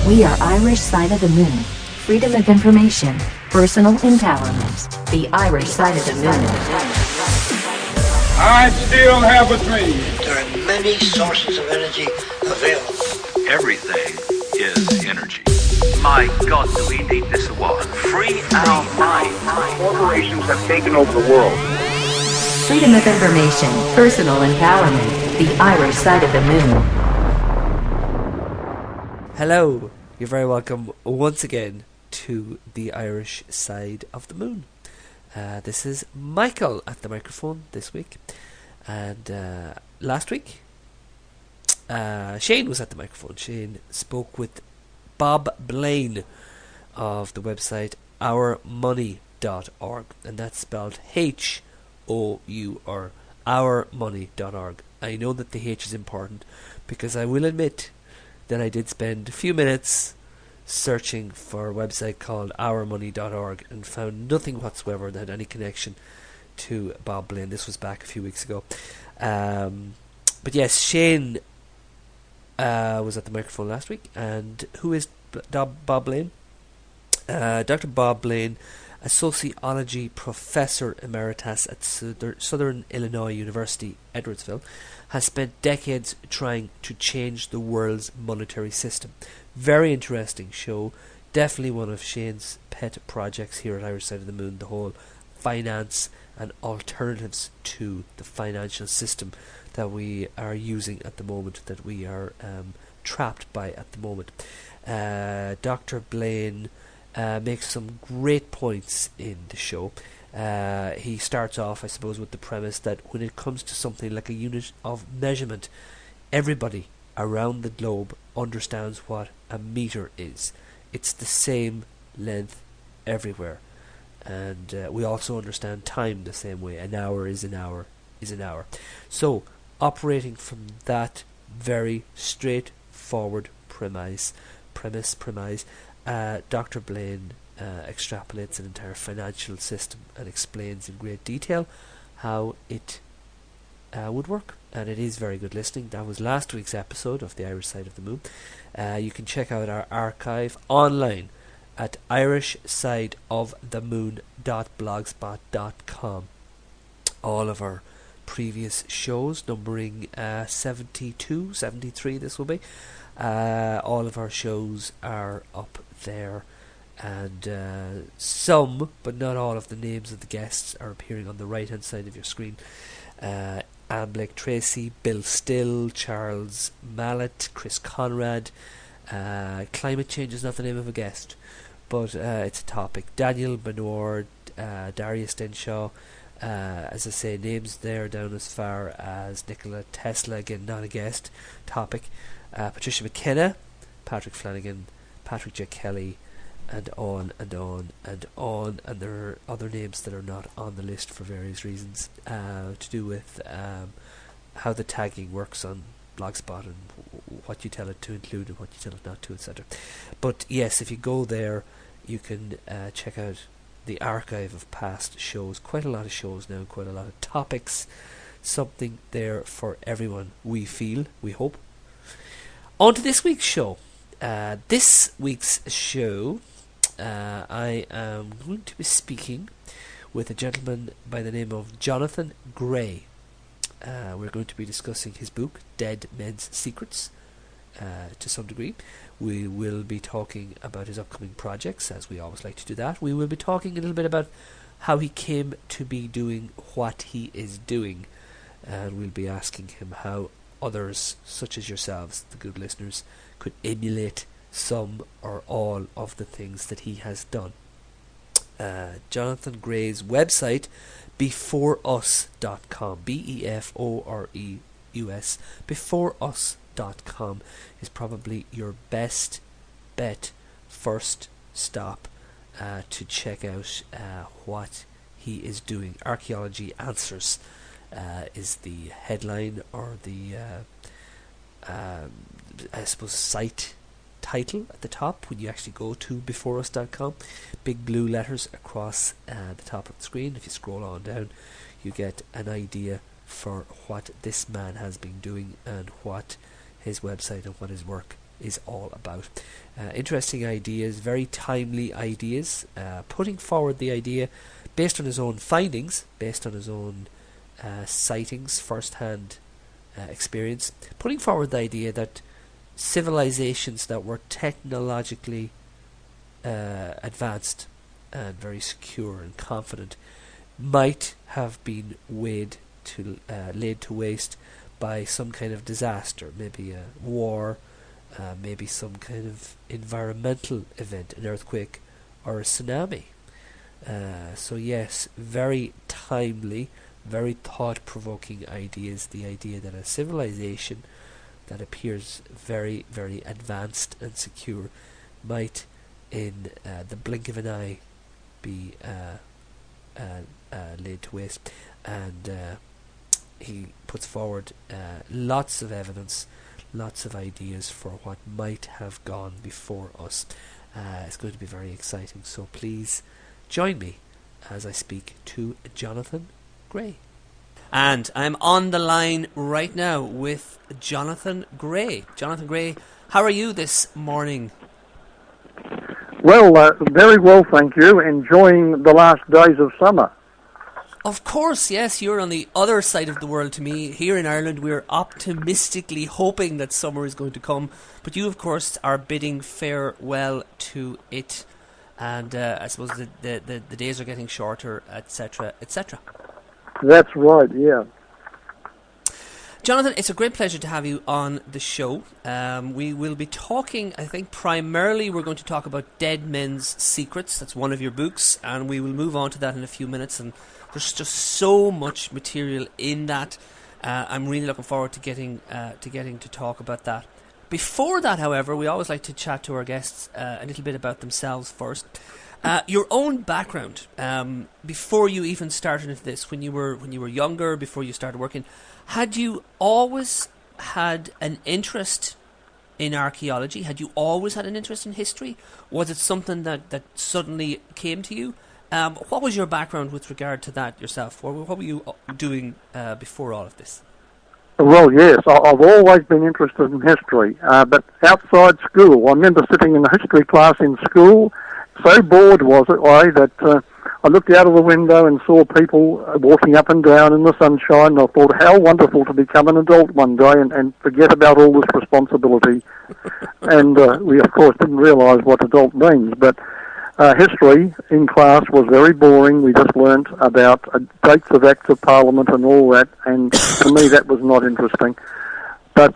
We are Irish Side of the Moon. Freedom of information, personal empowerment. The Irish Side of the Moon. I still have a dream. There are many sources of energy available. Everything is energy. My God, do we need this war? Free our mind. Corporations have taken over the world. Freedom of information, personal empowerment. The Irish Side of the Moon. Hello, you're very welcome once again to the Irish Side of the Moon. This is Michael at the microphone this week, and last week Shane was at the microphone. Shane spoke with Bob Blaine of the website ourmoney.org, and that's spelled H-O-U-R, ourmoney.org. I know that the H is important because I will admit that I did spend a few minutes searching for a website called ourmoney.org and found nothing whatsoever that had any connection to Bob Blaine. This was back a few weeks ago. But yes, Shane was at the microphone last week. And who is Bob Blaine? Dr. Bob Blaine, a sociology professor emeritus at Southern Illinois University, Edwardsville, has spent decades trying to change the world's monetary system. Very interesting show. Definitely one of Shane's pet projects here at Irish Side of the Moon, the whole finance and alternatives to the financial system that we are using at the moment, that we are trapped by at the moment. Dr. Blaine makes some great points in the show. He starts off, I suppose, with the premise that when it comes to something like a unit of measurement, everybody around the globe understands what a meter is. It's the same length everywhere. And we also understand time the same way. An hour is an hour is an hour. So, operating from that very straightforward premise, Dr. Blaine extrapolates an entire financial system and explains in great detail how it would work, and it is very good listening. That was last week's episode of the Irish Side of the Moon. You can check out our archive online at irishsideofthemoon.blogspot.com. All of our previous shows, numbering 72, 73 this will be, all of our shows are up there, and some, but not all, of the names of the guests are appearing on the right hand side of your screen. Anne Blake Tracy, Bill Still, Charles Mallet, Chris Conrad. Climate change is not the name of a guest, but it's a topic. Daniel Benoit, Darius Denshaw, as I say, names there down as far as Nikola Tesla, again not a guest topic. Patricia McKenna, Patrick Flanagan, Patrick J. Kelly, and on and on and on, and there are other names that are not on the list for various reasons, to do with how the tagging works on Blogspot and what you tell it to include and what you tell it not to, etc. But yes, if you go there, you can check out the archive of past shows. Quite a lot of shows now, quite a lot of topics, something there for everyone, we feel, we hope. On to this week's show. This week's show, I am going to be speaking with a gentleman by the name of Jonathan Gray. We're going to be discussing his book, Dead Men's Secrets, to some degree. We will be talking about his upcoming projects, as we always like to do that. We will be talking a little bit about how he came to be doing what he is doing, and we'll be asking him how others, such as yourselves, the good listeners, could emulate some or all of the things that he has done. Jonathan Gray's website, beforeus.com, BEFOREUS, beforeus.com is probably your best bet, first stop to check out what he is doing. Archaeology Answers is the headline, or the I suppose site title at the top when you actually go to beforeus.com. Big blue letters across the top of the screen. If you scroll on down, you get an idea for what this man has been doing and what his website and what his work is all about. Interesting ideas, very timely ideas, putting forward the idea based on his own findings, based on his own sightings, first-hand experience, putting forward the idea that civilizations that were technologically advanced and very secure and confident might have been laid to waste by some kind of disaster, maybe a war, maybe some kind of environmental event, an earthquake or a tsunami. So yes, very timely, very thought-provoking ideas. The idea that a civilization that appears very, very advanced and secure might, in the blink of an eye, be laid to waste. And he puts forward lots of evidence, lots of ideas for what might have gone before us. It's going to be very exciting, so please join me as I speak to Jonathan Gray. And I'm on the line right now with Jonathan Gray. Jonathan Gray, how are you this morning? Well, very well, thank you. Enjoying the last days of summer. Of course, yes, you're on the other side of the world to me. Here in Ireland, we're optimistically hoping that summer is going to come, but you, of course, are bidding farewell to it. And I suppose the days are getting shorter, etc., etc. That's right, yeah. Jonathan, it's a great pleasure to have you on the show. We will be talking, I think, primarily we're going to talk about Dead Men's Secrets. That's one of your books, and we will move on to that in a few minutes. And there's just so much material in that. I'm really looking forward to getting to talk about that. Before that, however, we always like to chat to our guests a little bit about themselves first. Your own background, before you even started into this, when you were younger, before you started working, had you always had an interest in archaeology? Had you always had an interest in history? Was it something that suddenly came to you? What was your background with regard to that yourself? What were you doing before all of this? Well, yes, I've always been interested in history, but outside school. I remember sitting in a history class in school. So bored was I that I looked out of the window and saw people walking up and down in the sunshine, and I thought, how wonderful to become an adult one day and forget about all this responsibility. And we, of course, didn't realise what adult means, but history in class was very boring. We just learnt about dates of acts of parliament and all that, and to me that was not interesting. But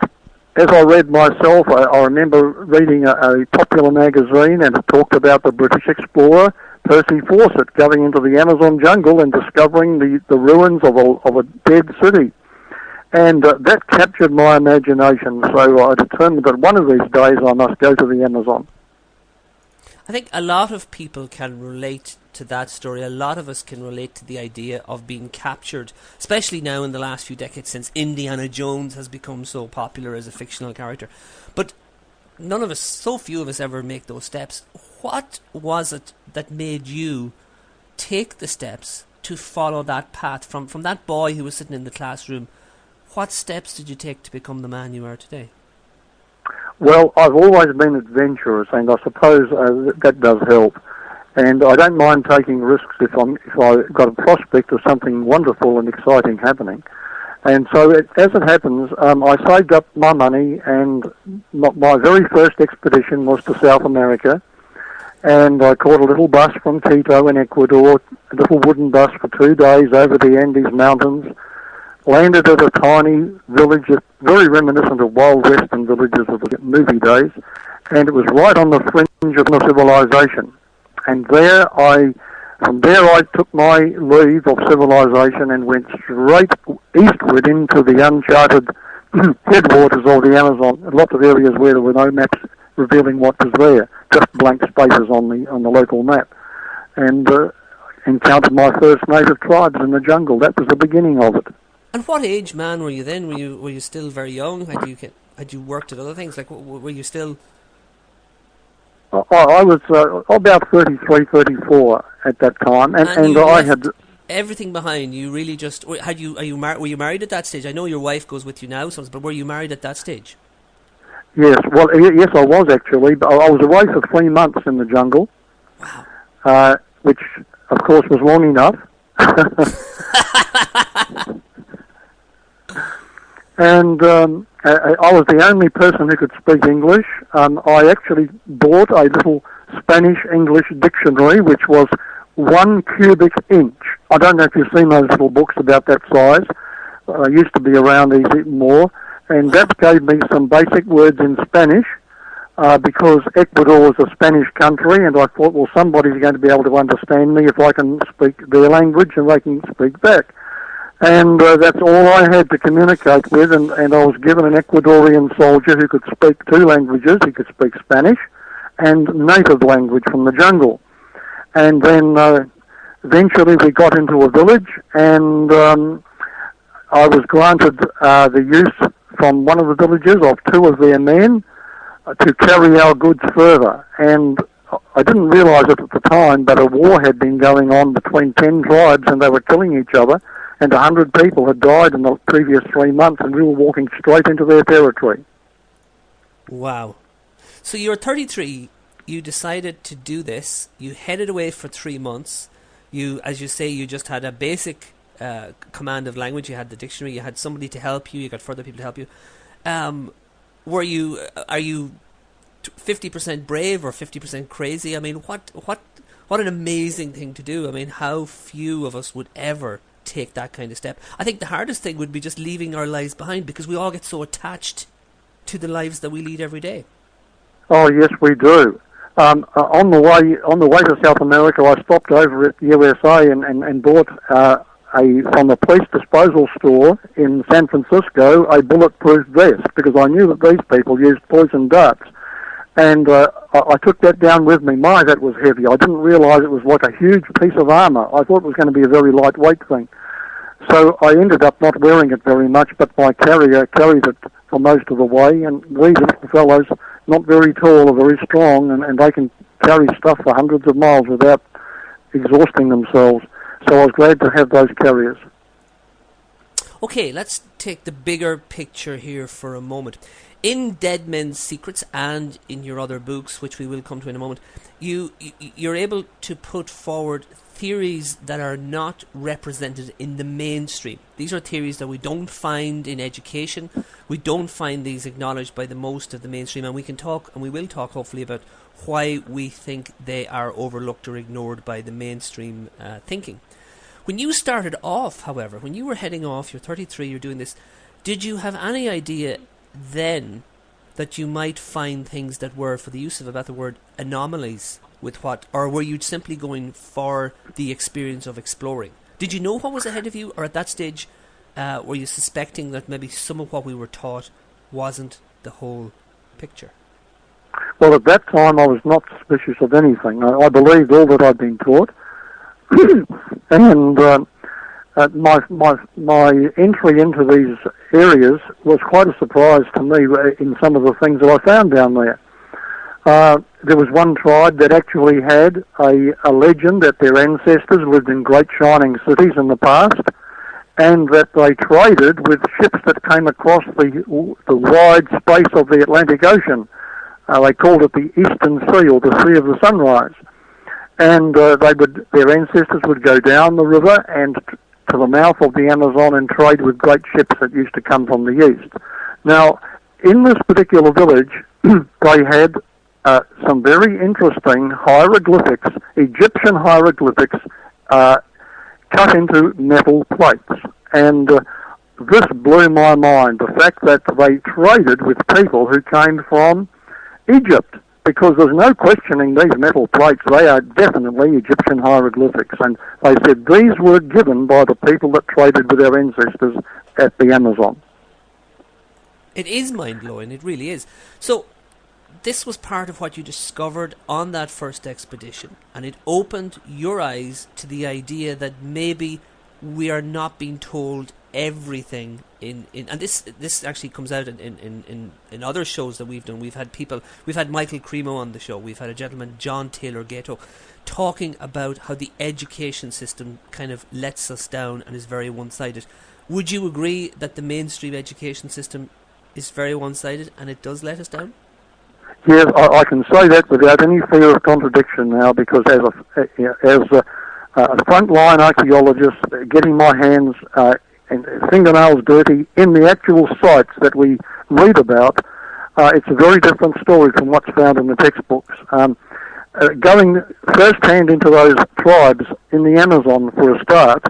as I read myself, I remember reading a popular magazine, and it talked about the British explorer Percy Fawcett going into the Amazon jungle and discovering the ruins of a dead city. And that captured my imagination, so I determined that one of these days I must go to the Amazon. I think a lot of people can relate to that story. A lot of us can relate to the idea of being captured, especially now in the last few decades since Indiana Jones has become so popular as a fictional character. But none of us, so few of us ever make those steps. What was it that made you take the steps to follow that path from that boy who was sitting in the classroom? What steps did you take to become the man you are today? Well, I've always been adventurous, and I suppose that does help. And I don't mind taking risks if I've got a prospect of something wonderful and exciting happening. And so, as it happens, I saved up my money, and my very first expedition was to South America. And I caught a little bus from Quito in Ecuador, a little wooden bus for 2 days over the Andes Mountains, landed at a tiny village, very reminiscent of Wild Western villages of the movie days, and it was right on the fringe of civilization. And from there I took my leave of civilization and went straight eastward into the uncharted headwaters of the Amazon. Lots of areas where there were no maps revealing what was there, just blank spaces on the local map. And encountered my first native tribes in the jungle. That was the beginning of it. And what age man were you then? Were you still very young? Had you worked at other things? Like, were you still? I was about 33, 34 at that time, and I had everything behind. You really just were you married at that stage? I know your wife goes with you now, but were you married at that stage? Yes, well, yes, I was actually. But I was away for 3 months in the jungle. Wow. Which, of course, was long enough. And I was the only person who could speak English. I actually bought a little Spanish-English dictionary, which was 1 cubic inch. I don't know if you've seen those little books about that size. Used to be around these more. And that gave me some basic words in Spanish, because Ecuador was a Spanish country, and I thought, well, somebody's going to be able to understand me if I can speak their language and they can speak back. And that's all I had to communicate with, and I was given an Ecuadorian soldier who could speak 2 languages. He could speak Spanish and native language from the jungle. And then eventually we got into a village, and I was granted the use from one of the villages of 2 of their men to carry our goods further. And I didn't realise it at the time, but a war had been going on between 10 tribes, and they were killing each other, and 100 people had died in the previous 3 months, and we were walking straight into their territory. Wow. So you're 33, you decided to do this, you headed away for 3 months, you, as you say, you just had a basic command of language, you had the dictionary, you had somebody to help you, you got further people to help you. Are you 50% brave or 50% crazy? I mean, what an amazing thing to do. I mean, how few of us would ever take that kind of step. I think the hardest thing would be just leaving our lives behind, because we all get so attached to the lives that we lead every day. Oh, yes, we do. On the way to South America, I stopped over at USA and bought from a police disposal store in San Francisco a bulletproof vest, because I knew that these people used poison darts. And I took that down with me. My, that was heavy. I didn't realise it was like a huge piece of armour. I thought it was going to be a very lightweight thing. So I ended up not wearing it very much, but my carrier carried it for most of the way. And these little fellows, not very tall or very strong, and they can carry stuff for hundreds of miles without exhausting themselves. So I was glad to have those carriers. Okay, let's take the bigger picture here for a moment. In Dead Men's Secrets and in your other books, which we will come to in a moment, you're able to put forward theories that are not represented in the mainstream. These are theories that we don't find in education. We don't find these acknowledged by the most of the mainstream, and we can talk, and we will talk hopefully, about why we think they are overlooked or ignored by the mainstream thinking. When you started off, however, when you were heading off, you're 33, you're doing this, did you have any idea then that you might find things that were, for the use of a better word, anomalies with what, or were you simply going for the experience of exploring? Did you know what was ahead of you, or at that stage were you suspecting that maybe some of what we were taught wasn't the whole picture? Well, at that time I was not suspicious of anything. I believed all that I'd been taught. And my entry into these areas was quite a surprise to me in some of the things that I found down there. There was one tribe that actually had a legend that their ancestors lived in great shining cities in the past, and that they traded with ships that came across the wide space of the Atlantic Ocean. They called it the Eastern Sea, or the Sea of the Sunrise. And their ancestors would go down the river and to the mouth of the Amazon and trade with great ships that used to come from the east. Now, in this particular village, they had some very interesting hieroglyphics, Egyptian hieroglyphics, cut into metal plates. And this blew my mind, the fact that they traded with people who came from Egypt, because there's no questioning these metal plates. They are definitely Egyptian hieroglyphics. And they said these were given by the people that traded with their ancestors at the Amazon. It is mind-blowing, it really is. So, this was part of what you discovered on that first expedition, and it opened your eyes to the idea that maybe we are not being told everything and this actually comes out in other shows that we've done. We've had Michael Cremo on the show, we've had a gentleman, John Taylor Gatto, talking about how the education system kind of lets us down and is very one-sided. Would you agree that the mainstream education system is very one-sided and it does let us down? Yes, I can say that without any fear of contradiction now, because as a frontline archaeologist, getting my hands and fingernails dirty in the actual sites that we read about, it's a very different story from what's found in the textbooks. Going first-hand into those tribes in the Amazon for a start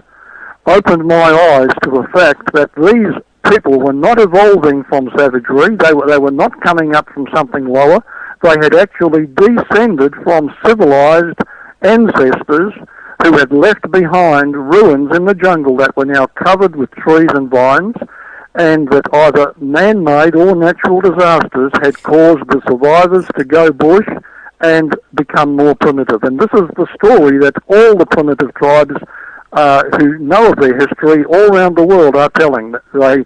opened my eyes to the fact that these people were not evolving from savagery. They were not coming up from something lower. They had actually descended from civilized ancestors who had left behind ruins in the jungle that were now covered with trees and vines, and that either man-made or natural disasters had caused the survivors to go bush and become more primitive. And this is the story that all the primitive tribes who know of their history all around the world are telling. That they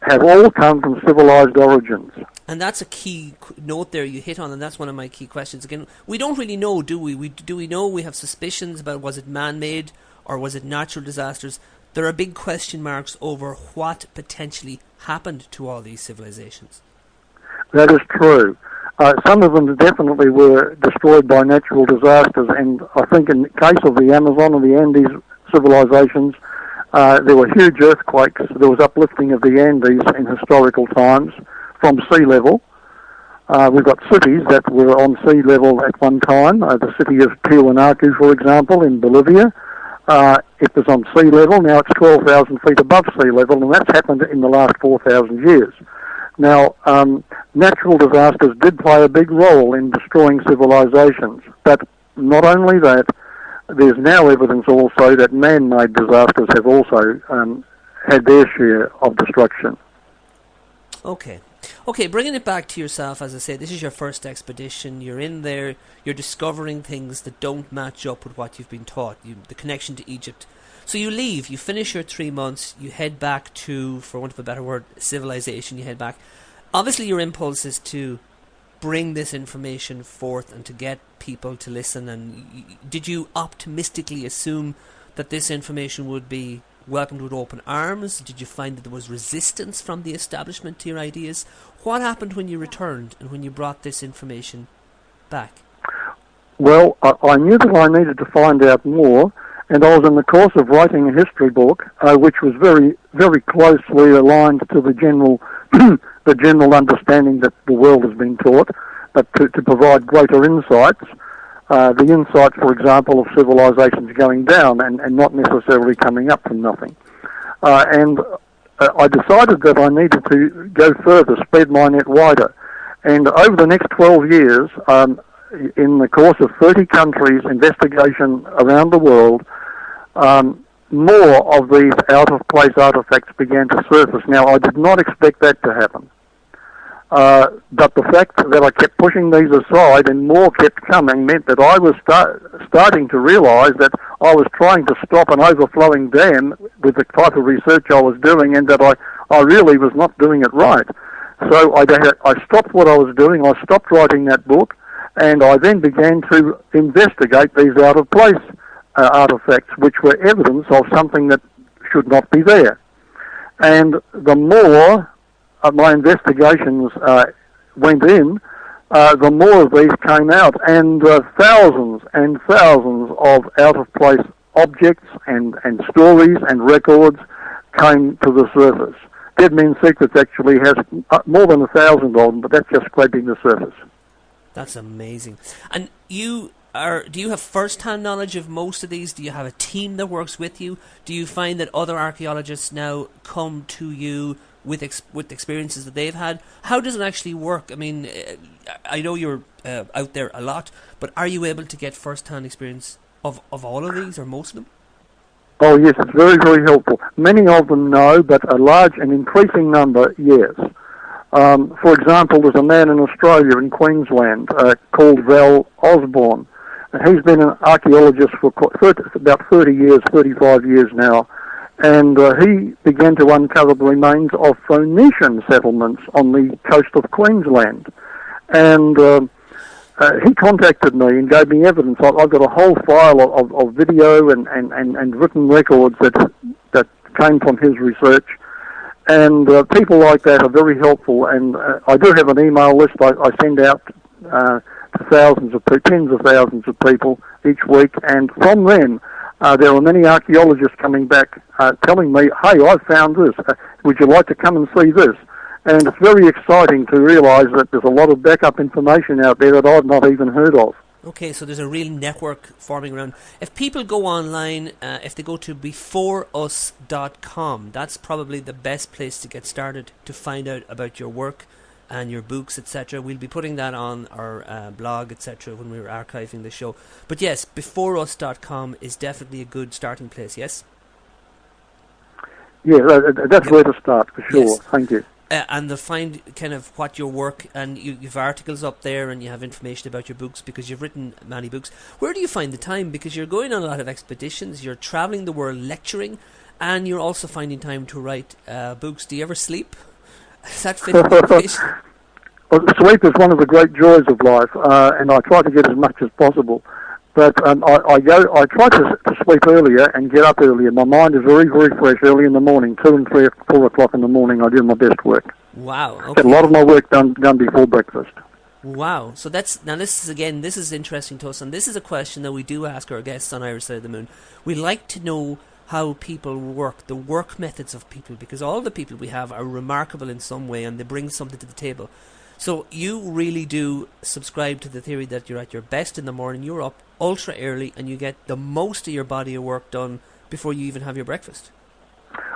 have all come from civilized origins. And that's a key note there you hit on, and that's one of my key questions. Again, we don't really know, do we? Do we know? We have suspicions about, was it man-made or was it natural disasters? There are big question marks over what potentially happened to all these civilizations. That is true. Some of them definitely were destroyed by natural disasters, and I think in the case of the Amazon and the Andes civilizations, there were huge earthquakes. There was uplifting of the Andes in historical times from sea level. We've got cities that were on sea level at one time. The city of Tiwanaku, for example, in Bolivia, it was on sea level. Now it's 12,000 feet above sea level, and that's happened in the last 4,000 years. Now, natural disasters did play a big role in destroying civilizations, but not only that, there's now evidence also that man-made disasters have also had their share of destruction. Okay, bringing it back to yourself, as I say, this is your first expedition. You're in there, you're discovering things that don't match up with what you've been taught, the connection to Egypt. So you leave, you finish your 3 months, you head back to, for want of a better word, civilization, you head back. Obviously your impulse is to bring this information forth and to get people to listen. And did you optimistically assume that this information would be welcomed with open arms? Did you find that there was resistance from the establishment to your ideas? What happened when you returned and when you brought this information back? Well, I knew that I needed to find out more, and I was in the course of writing a history book, which was very, very closely aligned to the general the general understanding that the world has been taught, but to provide greater insights. The insight, for example, of civilizations going down and not necessarily coming up from nothing. And I decided that I needed to go further, spread my net wider. And over the next 12 years, in the course of 30 countries, investigation around the world, more of these out-of-place artifacts began to surface. Now, I did not expect that to happen. But the fact that I kept pushing these aside and more kept coming meant that I was starting to realise that I was trying to stop an overflowing dam with the type of research I was doing, and that I really was not doing it right. So I stopped what I was doing, I stopped writing that book, and I then began to investigate these out-of-place artifacts, which were evidence of something that should not be there. And the more my investigations went in, the more of these came out, and thousands and thousands of out-of-place objects and stories and records came to the surface. Dead Men's Secrets actually has more than 1,000 of them, but that's just scraping the surface. That's amazing. And do you have first-hand knowledge of most of these? Do you have a team that works with you? Do you find that other archaeologists now come to you with experiences that they've had? How does it actually work? I mean, I know you're out there a lot, but are you able to get first-hand experience of all of these or most of them? Oh yes, it's very, very helpful. Many of them no, but a large and increasing number, yes. For example, there's a man in Australia, in Queensland, called Val Osborne. He's been an archaeologist for about 30 years, 35 years now, and he began to uncover the remains of Phoenician settlements on the coast of Queensland. And he contacted me and gave me evidence. I've got a whole file of video and written records that came from his research. And people like that are very helpful. And I do have an email list I send out to tens of thousands of people each week. And from them, there are many archaeologists coming back telling me, hey, I've found this. Would you like to come and see this? And it's very exciting to realise that there's a lot of backup information out there that I've not even heard of. Okay, so there's a real network forming around. If people go online, if they go to beforeus.com, that's probably the best place to get started to find out about your work and your books, etc. We'll be putting that on our blog, etc. when we're archiving the show. But yes, beforeus.com is definitely a good starting place, yes? Yeah, that's where to start, for sure. Yes. Thank you. And they'll find kind of what your work, and you've articles up there and you have information about your books because you've written many books. Where do you find the time? Because you're going on a lot of expeditions, you're travelling the world lecturing, and you're also finding time to write books. Do you ever sleep? Does that fit in the equation? Well, sleep is one of the great joys of life, and I try to get as much as possible. But I try to sleep earlier and get up earlier. My mind is very, very fresh early in the morning, 2 and 3, 4 o'clock in the morning. I do my best work. Wow. Okay. Get a lot of my work done before breakfast. Wow. So this is interesting to us, and this is a question that we do ask our guests on Irish Side of the Moon. We like to know how people work, the work methods of people, because all the people we have are remarkable in some way and they bring something to the table. So you really do subscribe to the theory that you're at your best in the morning, you're up ultra early, and you get the most of your body of work done before you even have your breakfast.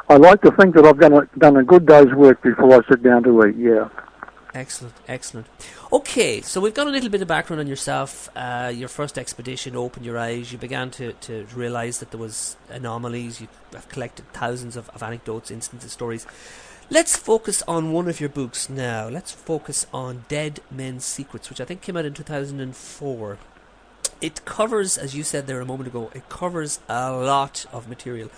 I like to think that I've done a good day's work before I sit down to eat, yeah. Excellent, excellent. Okay, so we've got a little bit of background on yourself. Your first expedition opened your eyes. You began to realise that there was anomalies. You have collected thousands of anecdotes, instances, stories. Let's focus on one of your books now. Let's focus on Dead Men's Secrets, which I think came out in 2004. It covers, as you said there a moment ago, it covers a lot of material.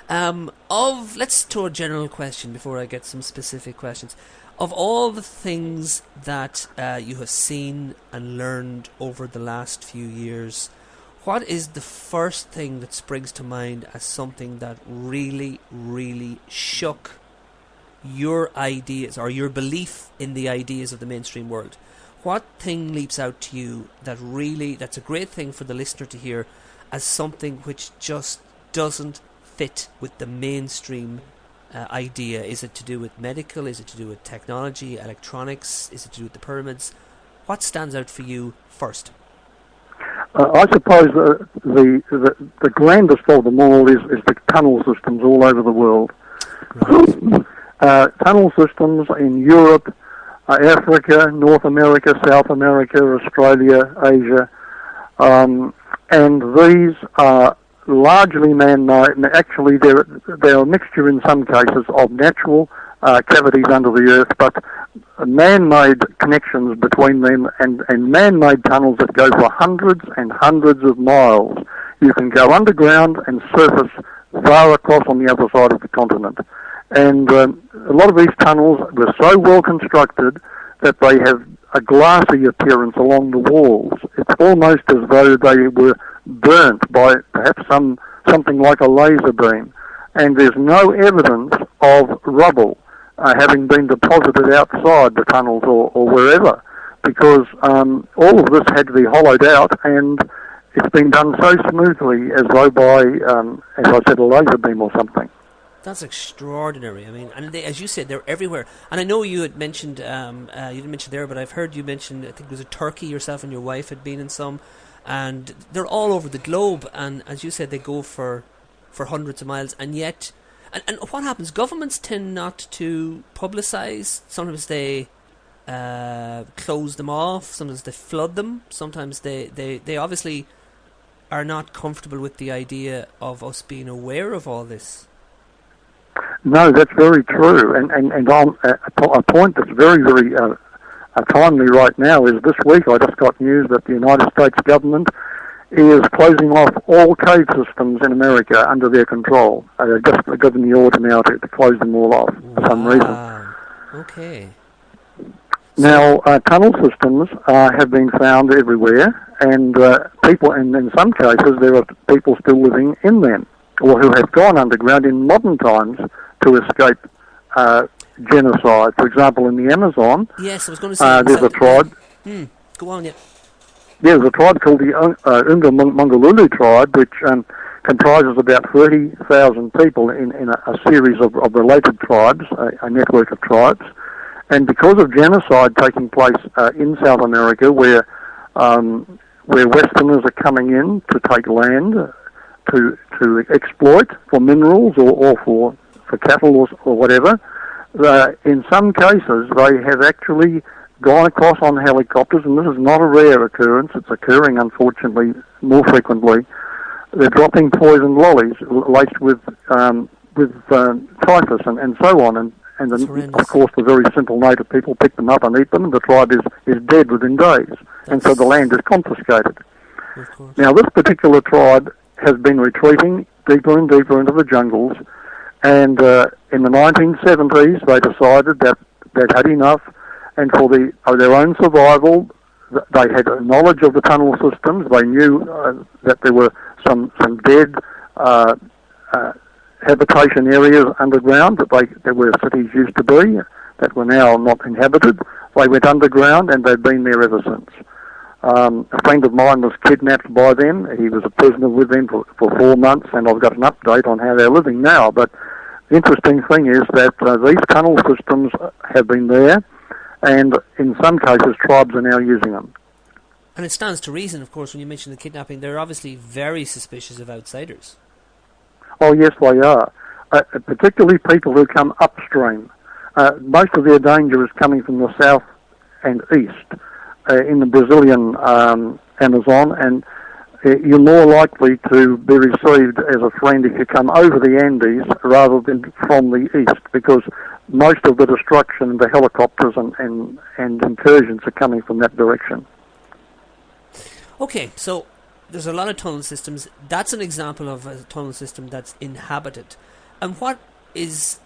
Let's throw a general question before I get some specific questions. Of all the things that you have seen and learned over the last few years, what is the first thing that springs to mind as something that really, really shook your ideas or your belief in the ideas of the mainstream world? What thing leaps out to you that's a great thing for the listener to hear as something which just doesn't fit with the mainstream idea? Is it to do with medical? Is it to do with technology, electronics? Is it to do with the pyramids? What stands out for you first? I suppose the grandest of them all is the tunnel systems all over the world. Right. Tunnel systems in Europe, Africa, North America, South America, Australia, Asia, and these are largely man-made. Actually, they're a mixture in some cases of natural cavities under the earth, but man-made connections between them and man-made tunnels that go for hundreds and hundreds of miles. You can go underground and surface far across on the other side of the continent. And a lot of these tunnels were so well constructed that they have a glassy appearance along the walls. It's almost as though they were burnt by perhaps something like a laser beam. And there's no evidence of rubble having been deposited outside the tunnels or wherever, because all of this had to be hollowed out, and it's been done so smoothly as though by, as I said, a laser beam or something. That's extraordinary. I mean, and as you said, they're everywhere. And I know you had mentioned, you didn't mention there, but I've heard you mention, I think it was a Turkey, yourself and your wife had been in some, and they're all over the globe. And as you said, they go for hundreds of miles. And yet, and what happens? Governments tend not to publicise. Sometimes they close them off. Sometimes they flood them. Sometimes they obviously are not comfortable with the idea of us being aware of all this. No, that's very true, and on a point that's very, very timely right now is this week I just got news that the United States government is closing off all cave systems in America under their control. They've just given the order now to close them all off for some reason. Okay. Now, tunnel systems have been found everywhere, and people, and in some cases, there are people still living in them, or who have gone underground in modern times to escape genocide. For example, in the Amazon, Yes, I was going to say... there's a tribe. Go on, yeah. There's a tribe called the Unga Mungalulu tribe, which comprises about 30,000 people in a series of related tribes, a network of tribes. And because of genocide taking place in South America, where Westerners are coming in to take land to exploit for minerals or for cattle or whatever, in some cases they have actually gone across on helicopters, and this is not a rare occurrence, it's occurring unfortunately more frequently. They're dropping poisoned lollies laced with typhus and so on, and of course the very simple native people pick them up and eat them, and the tribe is dead within days, and so the land is confiscated. Now this particular tribe has been retreating deeper and deeper into the jungles, and in the 1970s they decided that they'd had enough, and for their own survival, they had knowledge of the tunnel systems. They knew that there were some dead habitation areas underground, that where cities used to be, that were now not inhabited. They went underground, and they've been there ever since. A friend of mine was kidnapped by them. He was a prisoner with them for 4 months, and I've got an update on how they're living now. But the interesting thing is that these tunnel systems have been there, and in some cases tribes are now using them. And it stands to reason, of course, when you mention the kidnapping, they're obviously very suspicious of outsiders. Oh yes, they are. Particularly people who come upstream. Most of their danger is coming from the south and east in the Brazilian Amazon, and you're more likely to be received as a friend if you come over the Andes rather than from the east, because most of the destruction, the helicopters and incursions are coming from that direction. Okay, so there's a lot of tunnel systems. That's an example of a tunnel system that's inhabited. And what is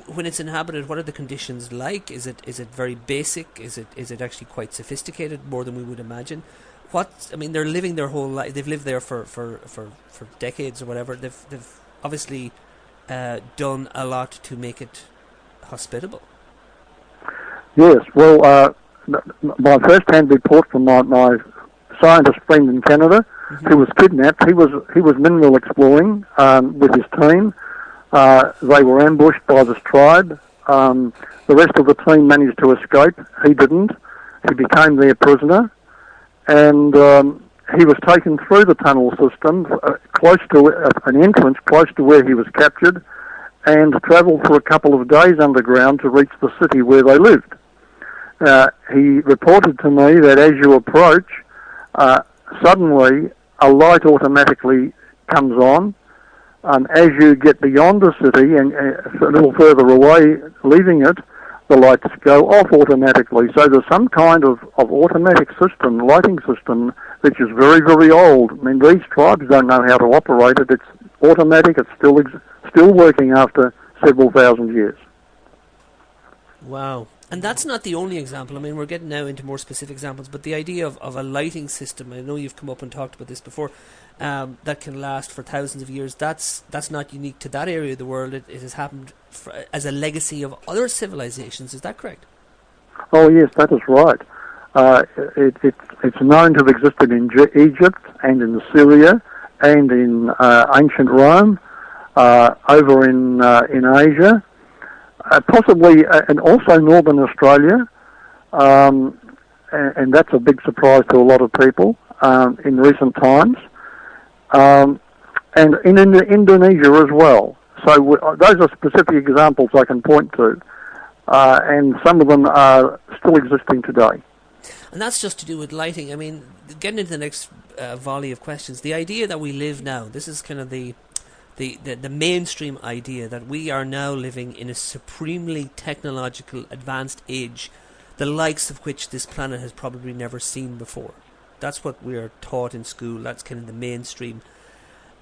when it's inhabited? What are the conditions like? Is it very basic? Is it actually quite sophisticated, more than we would imagine? They're living their whole life. They've lived there for decades or whatever. They've obviously done a lot to make it hospitable. Yes. Well, my first-hand report from my scientist friend in Canada, who was kidnapped. He was mineral exploring with his team. They were ambushed by this tribe. The rest of the team managed to escape. He didn't. He became their prisoner, and he was taken through the tunnel system, close to an entrance, close to where he was captured, and travelled for a couple of days underground to reach the city where they lived. He reported to me that as you approach, suddenly a light automatically comes on. As you get beyond the city and a little further away, leaving it, the lights go off automatically. So there's some kind of automatic system, lighting system, which is very, very old. I mean, these tribes don't know how to operate it. It's automatic. It's still working after several thousand years. Wow. And that's not the only example. I mean, we're getting now into more specific examples, but the idea of a lighting system, I know you've come up and talked about this before, that can last for thousands of years, that's not unique to that area of the world. It has happened as a legacy of other civilizations. Is that correct? Oh, yes, that is right. It's known to have existed in Egypt and in Syria and in ancient Rome, over in Asia, possibly, and also northern Australia, and that's a big surprise to a lot of people in recent times, and in Indonesia as well. So those are specific examples I can point to, and some of them are still existing today. And that's just to do with lighting. I mean, getting into the next volley of questions, the idea that we live now, this is kind of the mainstream idea that we are now living in a supremely technological advanced age, the likes of which this planet has probably never seen before. That's what we are taught in school. That's kind of the mainstream.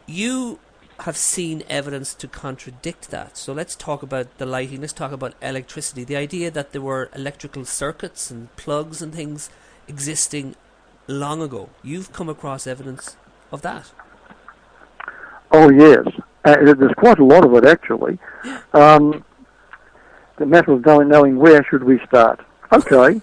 You have seen evidence to contradict that. So let's talk about the lighting. Let's talk about electricity. The idea that there were electrical circuits and plugs and things existing long ago. You've come across evidence of that. Oh, yes. There's quite a lot of it, actually. a matter of knowing where should we start. Okay.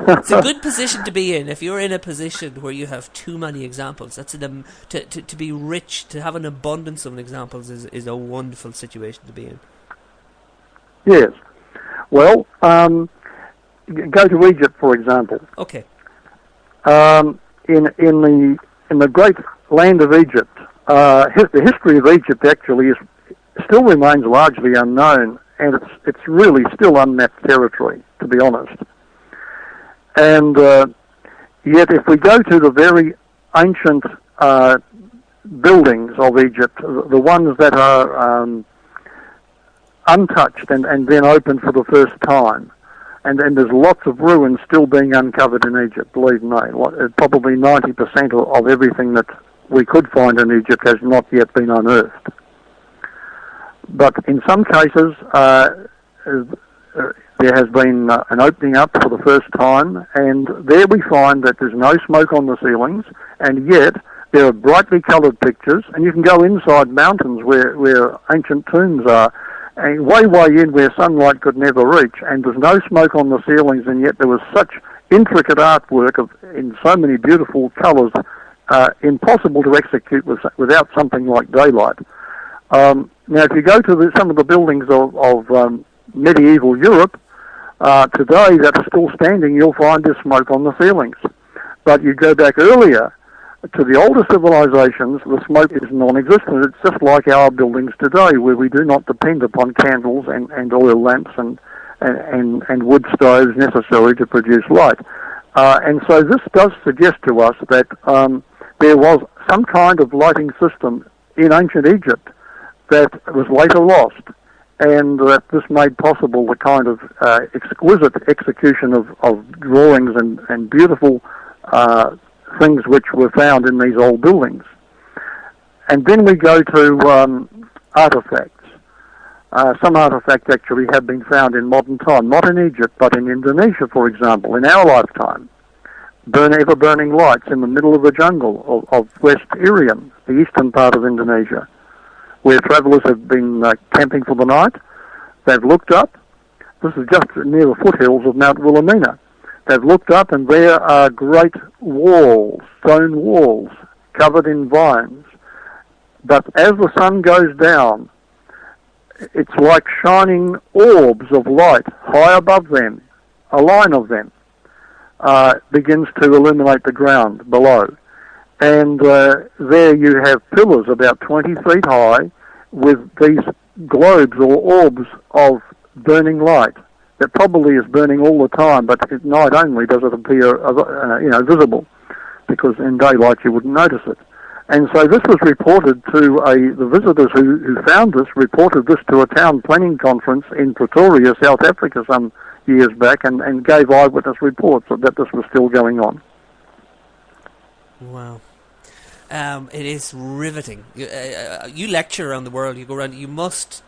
It's a good position to be in. If you're in a position where you have too many examples, that's to be rich, to have an abundance of examples is a wonderful situation to be in. Yes. Well, go to Egypt, for example. Okay. In the great land of Egypt, the history of Egypt actually still remains largely unknown, and it's really still unmapped territory, to be honest. And yet, if we go to the very ancient buildings of Egypt, the ones that are untouched and then opened for the first time, and there's lots of ruins still being uncovered in Egypt, believe me. Probably 90% of everything that we could find in Egypt has not yet been unearthed. But in some cases, there has been an opening up for the first time, and there we find that there's no smoke on the ceilings, and yet there are brightly coloured pictures, and you can go inside mountains where ancient tombs are, and way in where sunlight could never reach, and there's no smoke on the ceilings, and yet there was such intricate artwork in so many beautiful colours, impossible to execute without something like daylight. Now, if you go to some of the buildings of medieval Europe, today that are still standing, you'll find there's smoke on the ceilings. But you go back earlier to the older civilizations, the smoke is non-existent. It's just like our buildings today, where we do not depend upon candles and oil lamps and wood stoves necessary to produce light. And so this does suggest to us that there was some kind of lighting system in ancient Egypt that was later lost, and that this made possible the kind of exquisite execution of drawings and beautiful things which were found in these old buildings. And then we go to artifacts. Some artifacts actually have been found in modern time, not in Egypt, but in Indonesia, for example, in our lifetime. Ever-burning lights in the middle of the jungle of West Irian, the eastern part of Indonesia, where travellers have been camping for the night. They've looked up. This is just near the foothills of Mount Wilhelmina. They've looked up, and there are great walls, stone walls, covered in vines. But as the sun goes down, it's like shining orbs of light high above them. A line of them begins to illuminate the ground below. And there you have pillars about 20 feet high with these globes or orbs of burning light that probably is burning all the time, but at night only does it appear visible, because in daylight you wouldn't notice it. And so this was reported to the visitors who found this, reported this to a town planning conference in Pretoria, South Africa, some years back, and gave eyewitness reports that this was still going on. Wow. It is riveting. You lecture around the world, you go around, you must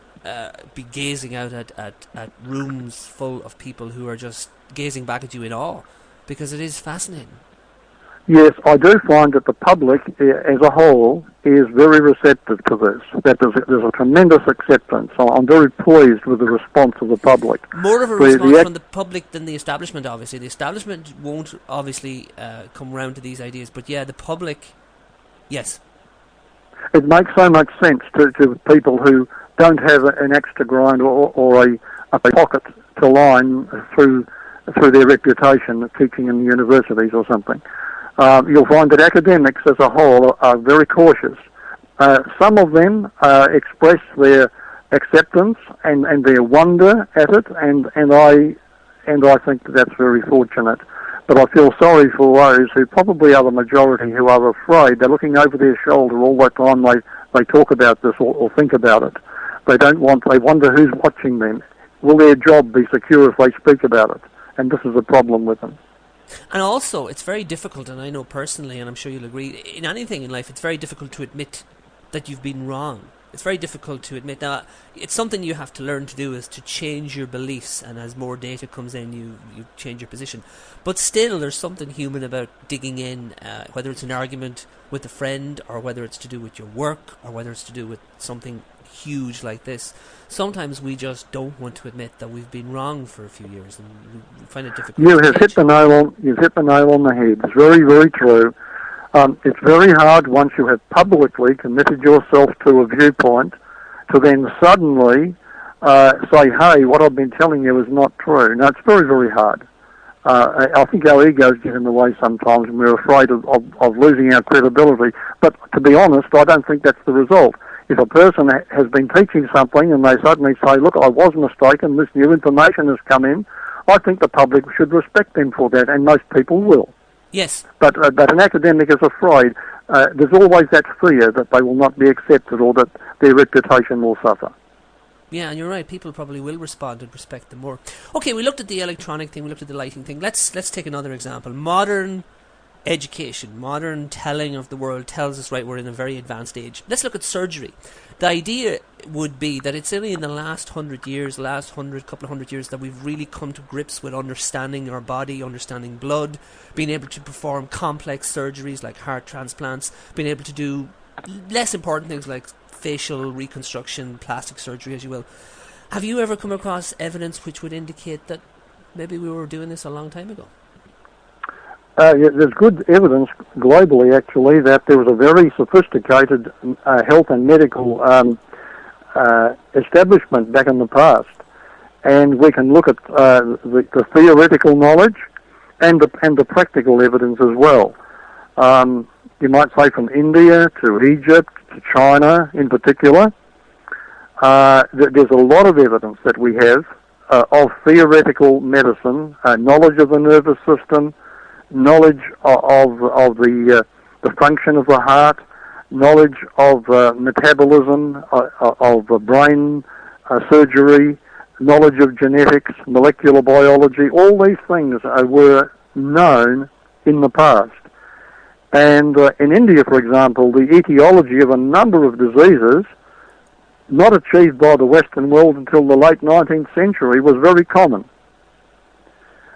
be gazing out at rooms full of people who are just gazing back at you in awe, because it is fascinating. Yes, I do find that the public as a whole is very receptive to this, that there's a tremendous acceptance. I'm very pleased with the response of the public. More of a response from the public than the establishment, obviously. The establishment won't obviously come round to these ideas, but yeah, the public, yes. It makes so much sense to people who don't have an axe to grind or a pocket to line through their reputation of teaching in universities or something. You'll find that academics as a whole are very cautious. Some of them express their acceptance and their wonder at it, and I think that's very fortunate. But I feel sorry for those who probably are the majority who are afraid. They're looking over their shoulder all the time they talk about this or think about it. They wonder who's watching them. Will their job be secure if they speak about it? And this is a problem with them. And also, it's very difficult, and I know personally, and I'm sure you'll agree, in anything in life, it's very difficult to admit that you've been wrong. It's very difficult to admit. Now, it's something you have to learn to do, is to change your beliefs, and as more data comes in, you change your position. But still, there's something human about digging in, whether it's an argument with a friend, or whether it's to do with your work, or whether it's to do with something huge like this, sometimes we just don't want to admit that we've been wrong for a few years, and we find it difficult. You've hit the nail on the head. It's very, very true. It's very hard once you have publicly committed yourself to a viewpoint to then suddenly say, hey, what I've been telling you is not true. Now, it's very, very hard. I think our egos get in the way sometimes, and we're afraid of losing our credibility. But to be honest, I don't think that's the result. If a person has been teaching something and they suddenly say, look, I was mistaken, this new information has come in, I think the public should respect them for that, and most people will. Yes. But an academic is afraid. There's always that fear that they will not be accepted or that their reputation will suffer. Yeah, and you're right. People probably will respond and respect them more. Okay, we looked at the electronic thing. We looked at the lighting thing. Let's take another example. Modern education, modern telling of the world tells us, right, we're in a very advanced age. Let's look at surgery. The idea would be that it's only in the last couple of hundred years that we've really come to grips with understanding our body, understanding blood, being able to perform complex surgeries like heart transplants, being able to do less important things like facial reconstruction, plastic surgery, as you will. Have you ever come across evidence which would indicate that maybe we were doing this a long time ago? Yeah, there's good evidence globally, actually, that there was a very sophisticated health and medical establishment back in the past. And we can look at the theoretical knowledge and the practical evidence as well. You might say from India to Egypt to China in particular. There's a lot of evidence that we have of theoretical medicine, knowledge of the nervous system, knowledge of the function of the heart, knowledge of metabolism, of brain surgery, knowledge of genetics, molecular biology. All these things were known in the past. And in India, for example, the etiology of a number of diseases not achieved by the Western world until the late 19th century was very common.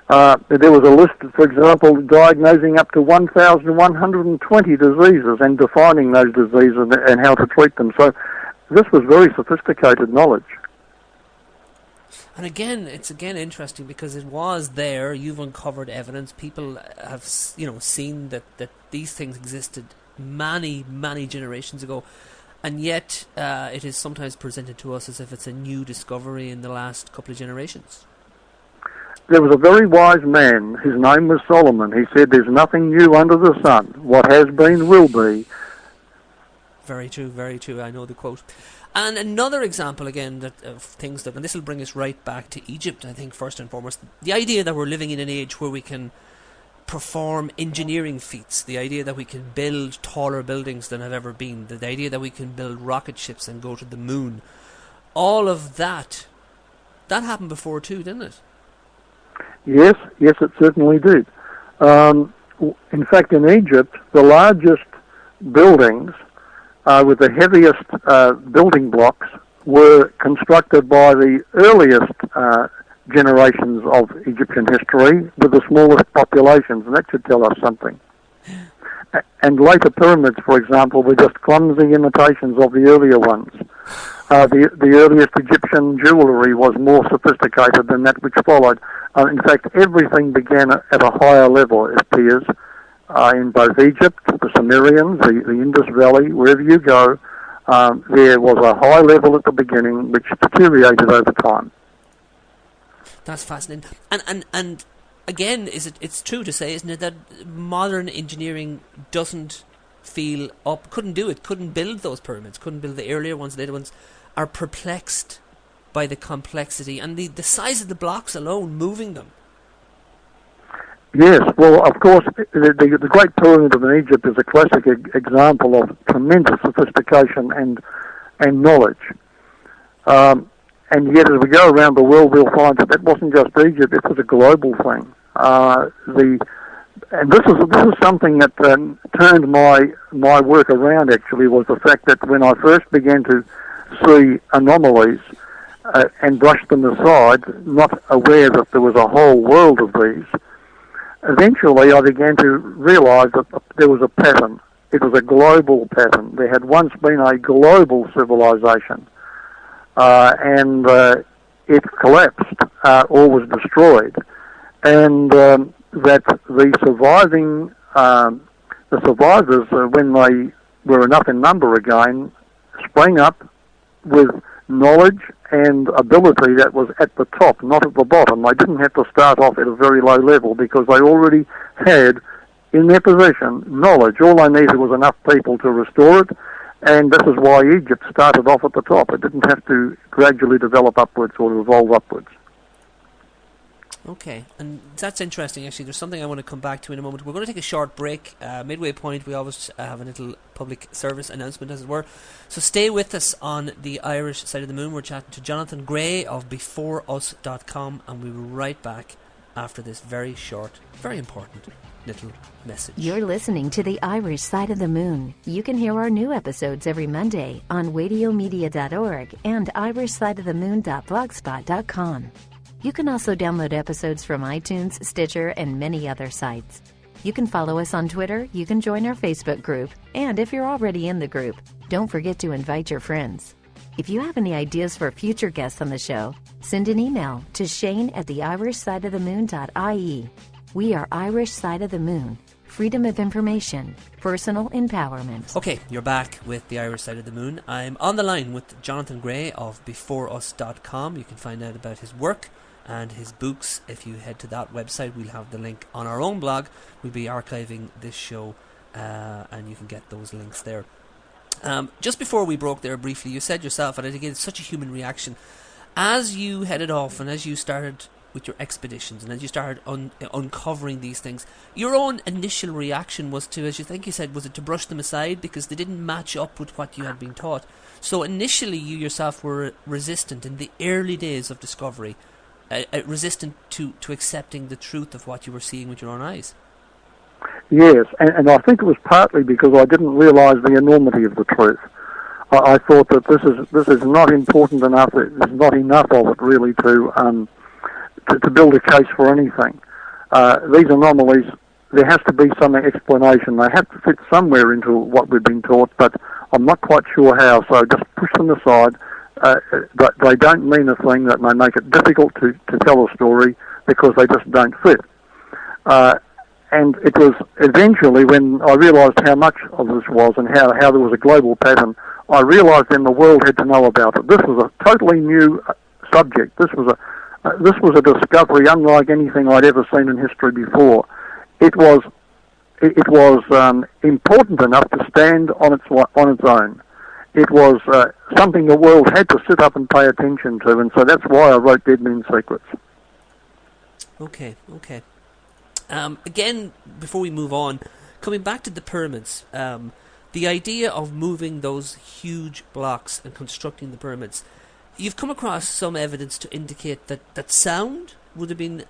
There was a list, for example, diagnosing up to 1,120 diseases and defining those diseases and how to treat them. So this was very sophisticated knowledge. And again, it's interesting because it was there. You've uncovered evidence. People have, seen that these things existed many, many generations ago, and yet it is sometimes presented to us as if it's a new discovery in the last couple of generations. There was a very wise man. His name was Solomon. He said, "There's nothing new under the sun. What has been will be." Very true, very true. I know the quote. And another example, again, of things that, and this will bring us right back to Egypt, I think, first and foremost. The idea that we're living in an age where we can perform engineering feats, the idea that we can build taller buildings than have ever been, the idea that we can build rocket ships and go to the moon, all of that happened before too, didn't it? Yes, it certainly did. In fact, in Egypt, the largest buildings with the heaviest building blocks were constructed by the earliest generations of Egyptian history with the smallest populations, and that should tell us something. And later pyramids, for example, were just clumsy imitations of the earlier ones. The earliest Egyptian jewellery was more sophisticated than that which followed. In fact, everything began at a higher level, it appears, in both Egypt, the Sumerians, the Indus Valley, wherever you go, there was a high level at the beginning which deteriorated over time. That's fascinating. And again, it's true to say, isn't it, that modern engineering doesn't feel up, couldn't do it, couldn't build those pyramids, couldn't build the earlier ones, the later ones, are perplexed by the complexity and the size of the blocks alone, moving them. Yes, well, of course, the Great Pyramid of Egypt is a classic example of tremendous sophistication and knowledge. And yet, as we go around the world, we'll find that wasn't just Egypt; it was a global thing. And this is something that turned my work around. Actually, was the fact that when I first began to see anomalies and brush them aside, not aware that there was a whole world of these, eventually I began to realise that there was a pattern. It was a global pattern. There had once been a global civilization. and it collapsed or was destroyed, and that the survivors, when they were enough in number again, sprang up with knowledge and ability that was at the top, not at the bottom. They didn't have to start off at a very low level because they already had in their possession knowledge. All they needed was enough people to restore it, and this is why Egypt started off at the top. It didn't have to gradually develop upwards or evolve upwards. Okay, and that's interesting, actually. There's something I want to come back to in a moment. We're going to take a short break. Midway point, we always have a little public service announcement, as it were. So stay with us on the Irish Side of the Moon. We're chatting to Jonathan Gray of BeforeUs.com, and we'll be right back after this very short, very important little message. You're listening to the Irish Side of the Moon. You can hear our new episodes every Monday on radiomedia.org and irishsideofthemoon.blogspot.com. You can also download episodes from iTunes, Stitcher, and many other sites. You can follow us on Twitter, you can join our Facebook group, and if you're already in the group, don't forget to invite your friends. If you have any ideas for future guests on the show, send an email to shane@theirishsideofthemoon.ie. We are Irish Side of the Moon. Freedom of information, personal empowerment. Okay, you're back with the Irish Side of the Moon. I'm on the line with Jonathan Gray of BeforeUs.com. You can find out about his work and his books if you head to that website. We'll have the link on our own blog. We'll be archiving this show, and you can get those links there. Just before we broke there briefly, you said yourself, and I think it's such a human reaction, as you headed off and as you started with your expeditions and as you started uncovering these things, your own initial reaction was to, as you think you said, was it to brush them aside because they didn't match up with what you had been taught? So initially you yourself were resistant in the early days of discovery, resistant to accepting the truth of what you were seeing with your own eyes. Yes, and I think it was partly because I didn't realise the enormity of the truth. I thought that this is not important enough. There's not enough of it really to build a case for anything. These anomalies, there has to be some explanation. They have to fit somewhere into what we've been taught, but I'm not quite sure how. So just push them aside. But they don't mean a thing. That may make it difficult to tell a story because they just don't fit. And it was eventually when I realised how much of this was and how there was a global pattern, I realised then the world had to know about it. This was a totally new subject. This was a discovery unlike anything I'd ever seen in history before. It was important enough to stand on its own. It was something the world had to sit up and pay attention to, and so that's why I wrote Dead Men's Secrets. Okay. Again, before we move on, coming back to the pyramids, the idea of moving those huge blocks and constructing the pyramids, you've come across some evidence to indicate that sound would have been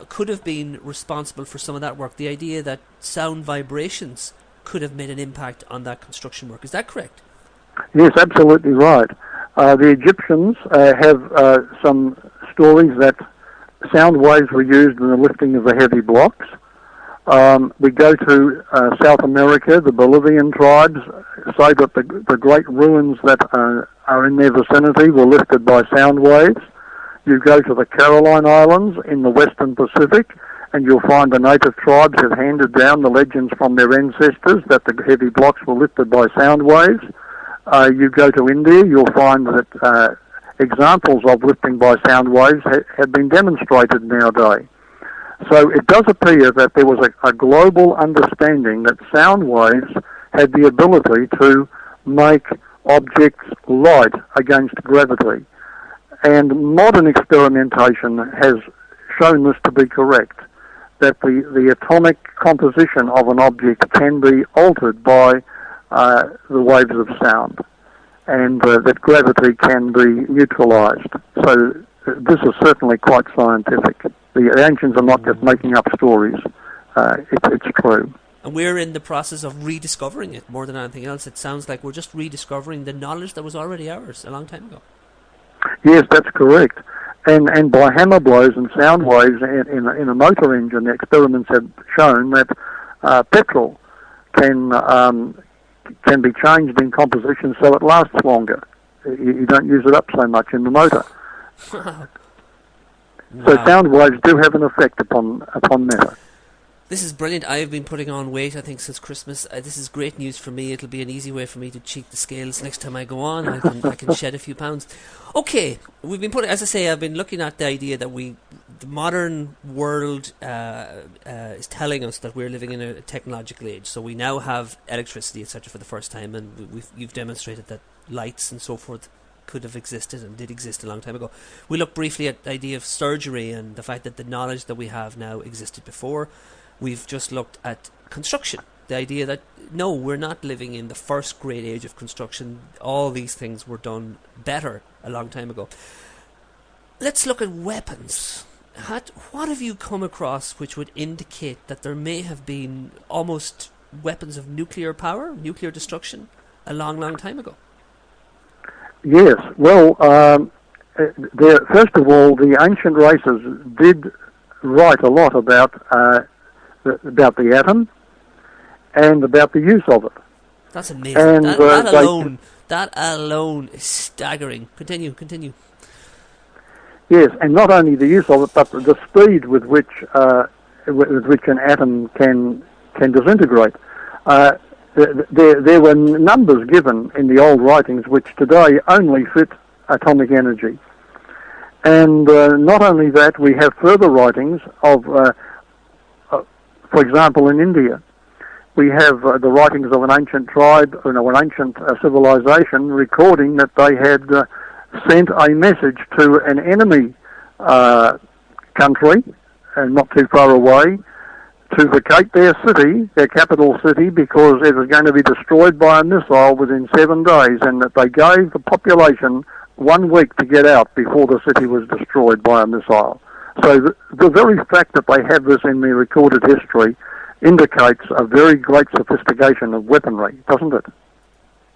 could have been responsible for some of that work. The idea that sound vibrations could have made an impact on that construction work. Is that correct? Yes, absolutely right. The Egyptians have some stories that sound waves were used in the lifting of the heavy blocks. We go to South America. The Bolivian tribes say that the great ruins that are in their vicinity were lifted by sound waves. You go to the Caroline Islands in the Western Pacific, and you'll find the native tribes have handed down the legends from their ancestors that the heavy blocks were lifted by sound waves. You go to India, you'll find that examples of lifting by sound waves have been demonstrated nowadays. So it does appear that there was a global understanding that sound waves had the ability to make objects light against gravity. And modern experimentation has shown this to be correct, that the atomic composition of an object can be altered by the waves of sound, and that gravity can be neutralized. So this is certainly quite scientific. The ancients are not just making up stories. It's true. And we're in the process of rediscovering it more than anything else. It sounds like we're just rediscovering the knowledge that was already ours a long time ago. Yes, that's correct. And by hammer blows and sound waves in a motor engine, the experiments have shown that petrol can be changed in composition so it lasts longer. you don't use it up so much in the motor. Wow. So sound waves do have an effect upon matter. This is brilliant. I've been putting on weight, I think, since Christmas. This is great news for me. It'll be an easy way for me to cheat the scales next time I go on. I can shed a few pounds. Okay, we've been putting, as I say, I've been looking at the idea that the modern world is telling us that we're living in a technological age. So we now have electricity, etc., for the first time, and you've demonstrated that lights and so forth could have existed and did exist a long time ago. We looked briefly at the idea of surgery and the fact that the knowledge that we have now existed before. We've just looked at construction, the idea that, no, we're not living in the first great age of construction. All these things were done better a long time ago. Let's look at weapons. What have you come across which would indicate that there may have been almost weapons of nuclear power, nuclear destruction, a long, long time ago? Yes, well, first of all, the ancient races did write a lot about the atom and about the use of it. That's amazing. And that alone is staggering. Continue. Yes, and not only the use of it, but the speed with which an atom can disintegrate. There were numbers given in the old writings which today only fit atomic energy. And not only that, we have further writings of, for example, in India, we have the writings of an ancient tribe, an ancient civilization, recording that they had sent a message to an enemy country, and not too far away, to vacate their city, their capital city, because it was going to be destroyed by a missile within 7 days, and that they gave the population 1 week to get out before the city was destroyed by a missile. So the very fact that they have this in their recorded history indicates a very great sophistication of weaponry, doesn't it?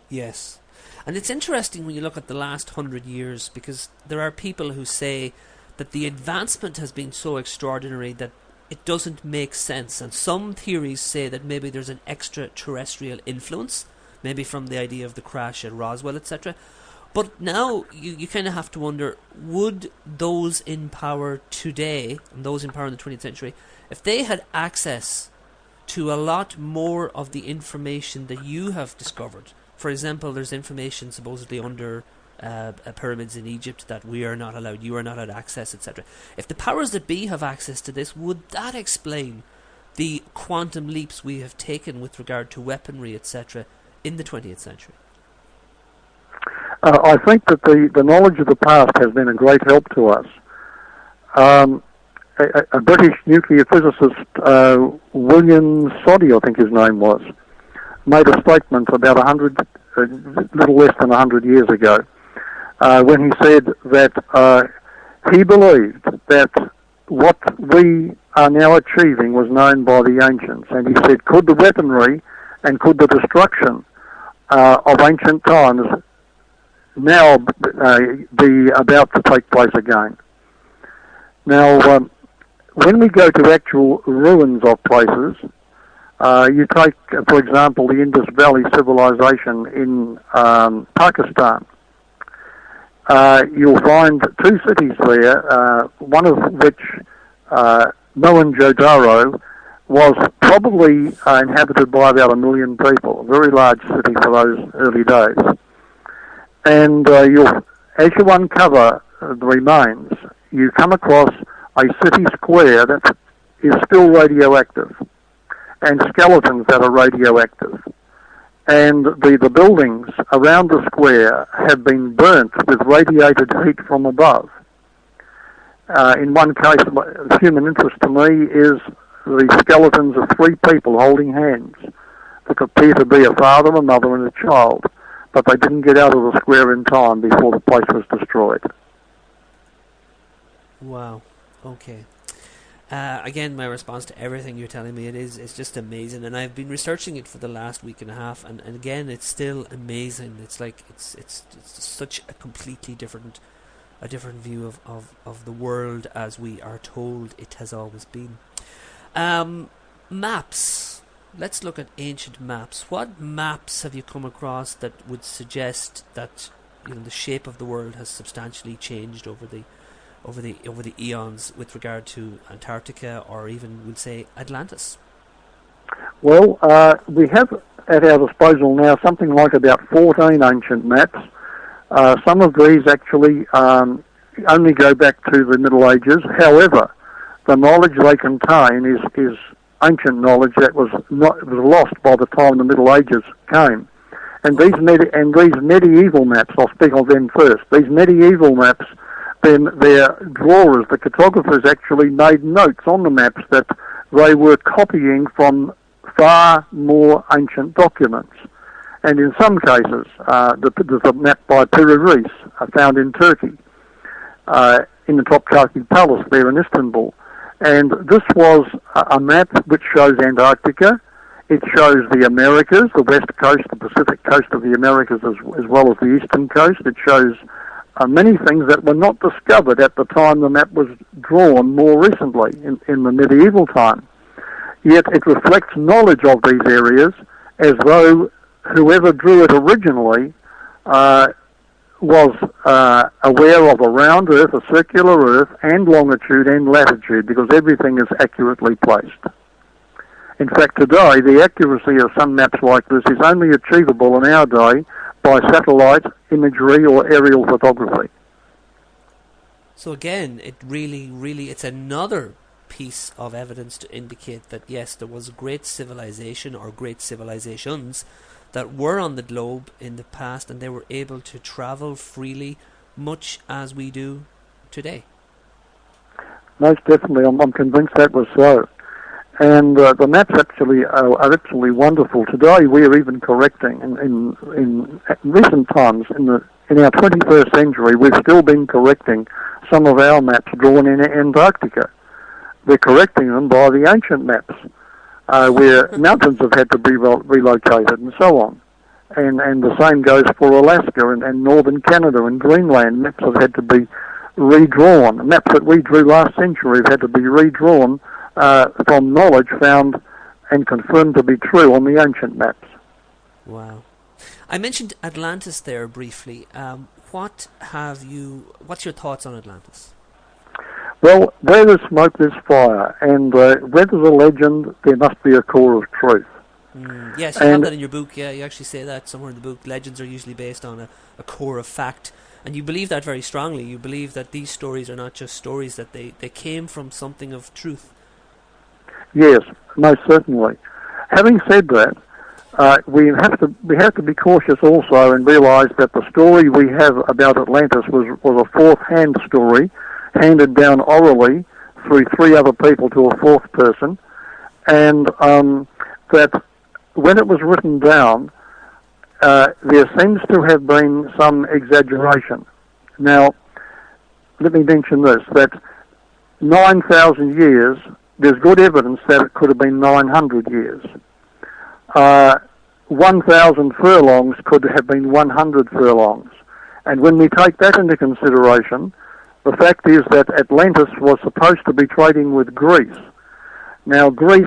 Yes. And it's interesting when you look at the last 100 years, because there are people who say that the advancement has been so extraordinary that it doesn't make sense. And some theories say that maybe there's an extraterrestrial influence, maybe from the idea of the crash at Roswell, etc. But now you kind of have to wonder, would those in power today, and those in power in the 20th century, if they had access to a lot more of the information that you have discovered? For example, there's information supposedly under pyramids in Egypt that we are not allowed, you are not allowed access, etc. If the powers that be have access to this, would that explain the quantum leaps we have taken with regard to weaponry, etc., in the 20th century? I think that the knowledge of the past has been a great help to us. A British nuclear physicist, William Soddy, I think his name was, made a statement about little less than 100 years ago, when he said that he believed that what we are now achieving was known by the ancients. And he said, could the weaponry and could the destruction of ancient times now be about to take place again? Now, when we go to actual ruins of places, you take, for example, the Indus Valley civilization in Pakistan. You'll find 2 cities there, one of which, Mohenjo-daro, was probably inhabited by about 1 million people, a very large city for those early days. And as you uncover the remains, you come across a city square that is still radioactive, and skeletons that are radioactive. And the buildings around the square have been burnt with radiated heat from above. In one case, of human interest to me is the skeletons of 3 people holding hands that appear to be a father, a mother, and a child, but they didn't get out of the square in time before the place was destroyed. Wow. Okay. Again, my response to everything you're telling me, it's just amazing, and I've been researching it for the last week and a half, and again, it's still amazing. It's like it's such a completely different view of the world as we are told it has always been. Maps. Let's look at ancient maps. What maps have you come across that would suggest that the shape of the world has substantially changed over the eons with regard to Antarctica, or even we'll say Atlantis? Well, we have at our disposal now something like about 14 ancient maps. Some of these actually only go back to the Middle Ages. However, the knowledge they contain is ancient knowledge that was lost by the time the Middle Ages came. And these medieval maps, I'll speak of them first. These medieval maps, then their drawers, the cartographers, actually made notes on the maps that they were copying from far more ancient documents. And in some cases, there's a map by Piri Reis found in Turkey, in the Topkapi Palace there in Istanbul. And this was a map which shows Antarctica. It shows the Americas, the west coast, the Pacific coast of the Americas, as well as the eastern coast. It shows many things that were not discovered at the time the map was drawn more recently, in the medieval time. Yet it reflects knowledge of these areas as though whoever drew it originally was aware of a round Earth, a circular Earth, and longitude and latitude, because everything is accurately placed. In fact, today, the accuracy of some maps like this is only achievable in our day by satellite imagery or aerial photography. So again, it really, it's another piece of evidence to indicate that, yes, there was a great civilization or great civilizations that were on the globe in the past, and they were able to travel freely, much as we do today. Most definitely, I'm convinced that was so. And the maps actually are absolutely wonderful. Today, we are even correcting in recent times, in our 21st century, we've still been correcting some of our maps drawn in Antarctica. We're correcting them by the ancient maps, where mountains have had to be relocated and so on. And the same goes for Alaska and northern Canada and Greenland. Maps have had to be redrawn. Maps that we drew last century have had to be redrawn from knowledge found and confirmed to be true on the ancient maps. Wow. I mentioned Atlantis there briefly. What's your thoughts on Atlantis? Well, where there's smoke, there's fire, and where there's a legend, there must be a core of truth. Yes, you have that in your book. Yeah, you actually say that somewhere in the book. Legends are usually based on a core of fact, and you believe that very strongly. You believe that these stories are not just stories, that they came from something of truth. Yes, most certainly. Having said that, we have to be cautious also and realise that the story we have about Atlantis was a fourth-hand story, handed down orally through three other people to a fourth person, and that when it was written down, there seems to have been some exaggeration. Now, let me mention this, that 9,000 years, there's good evidence that it could have been 900 years. 1,000 furlongs could have been 100 furlongs. And when we take that into consideration, the fact is that Atlantis was supposed to be trading with Greece. Now, Greece,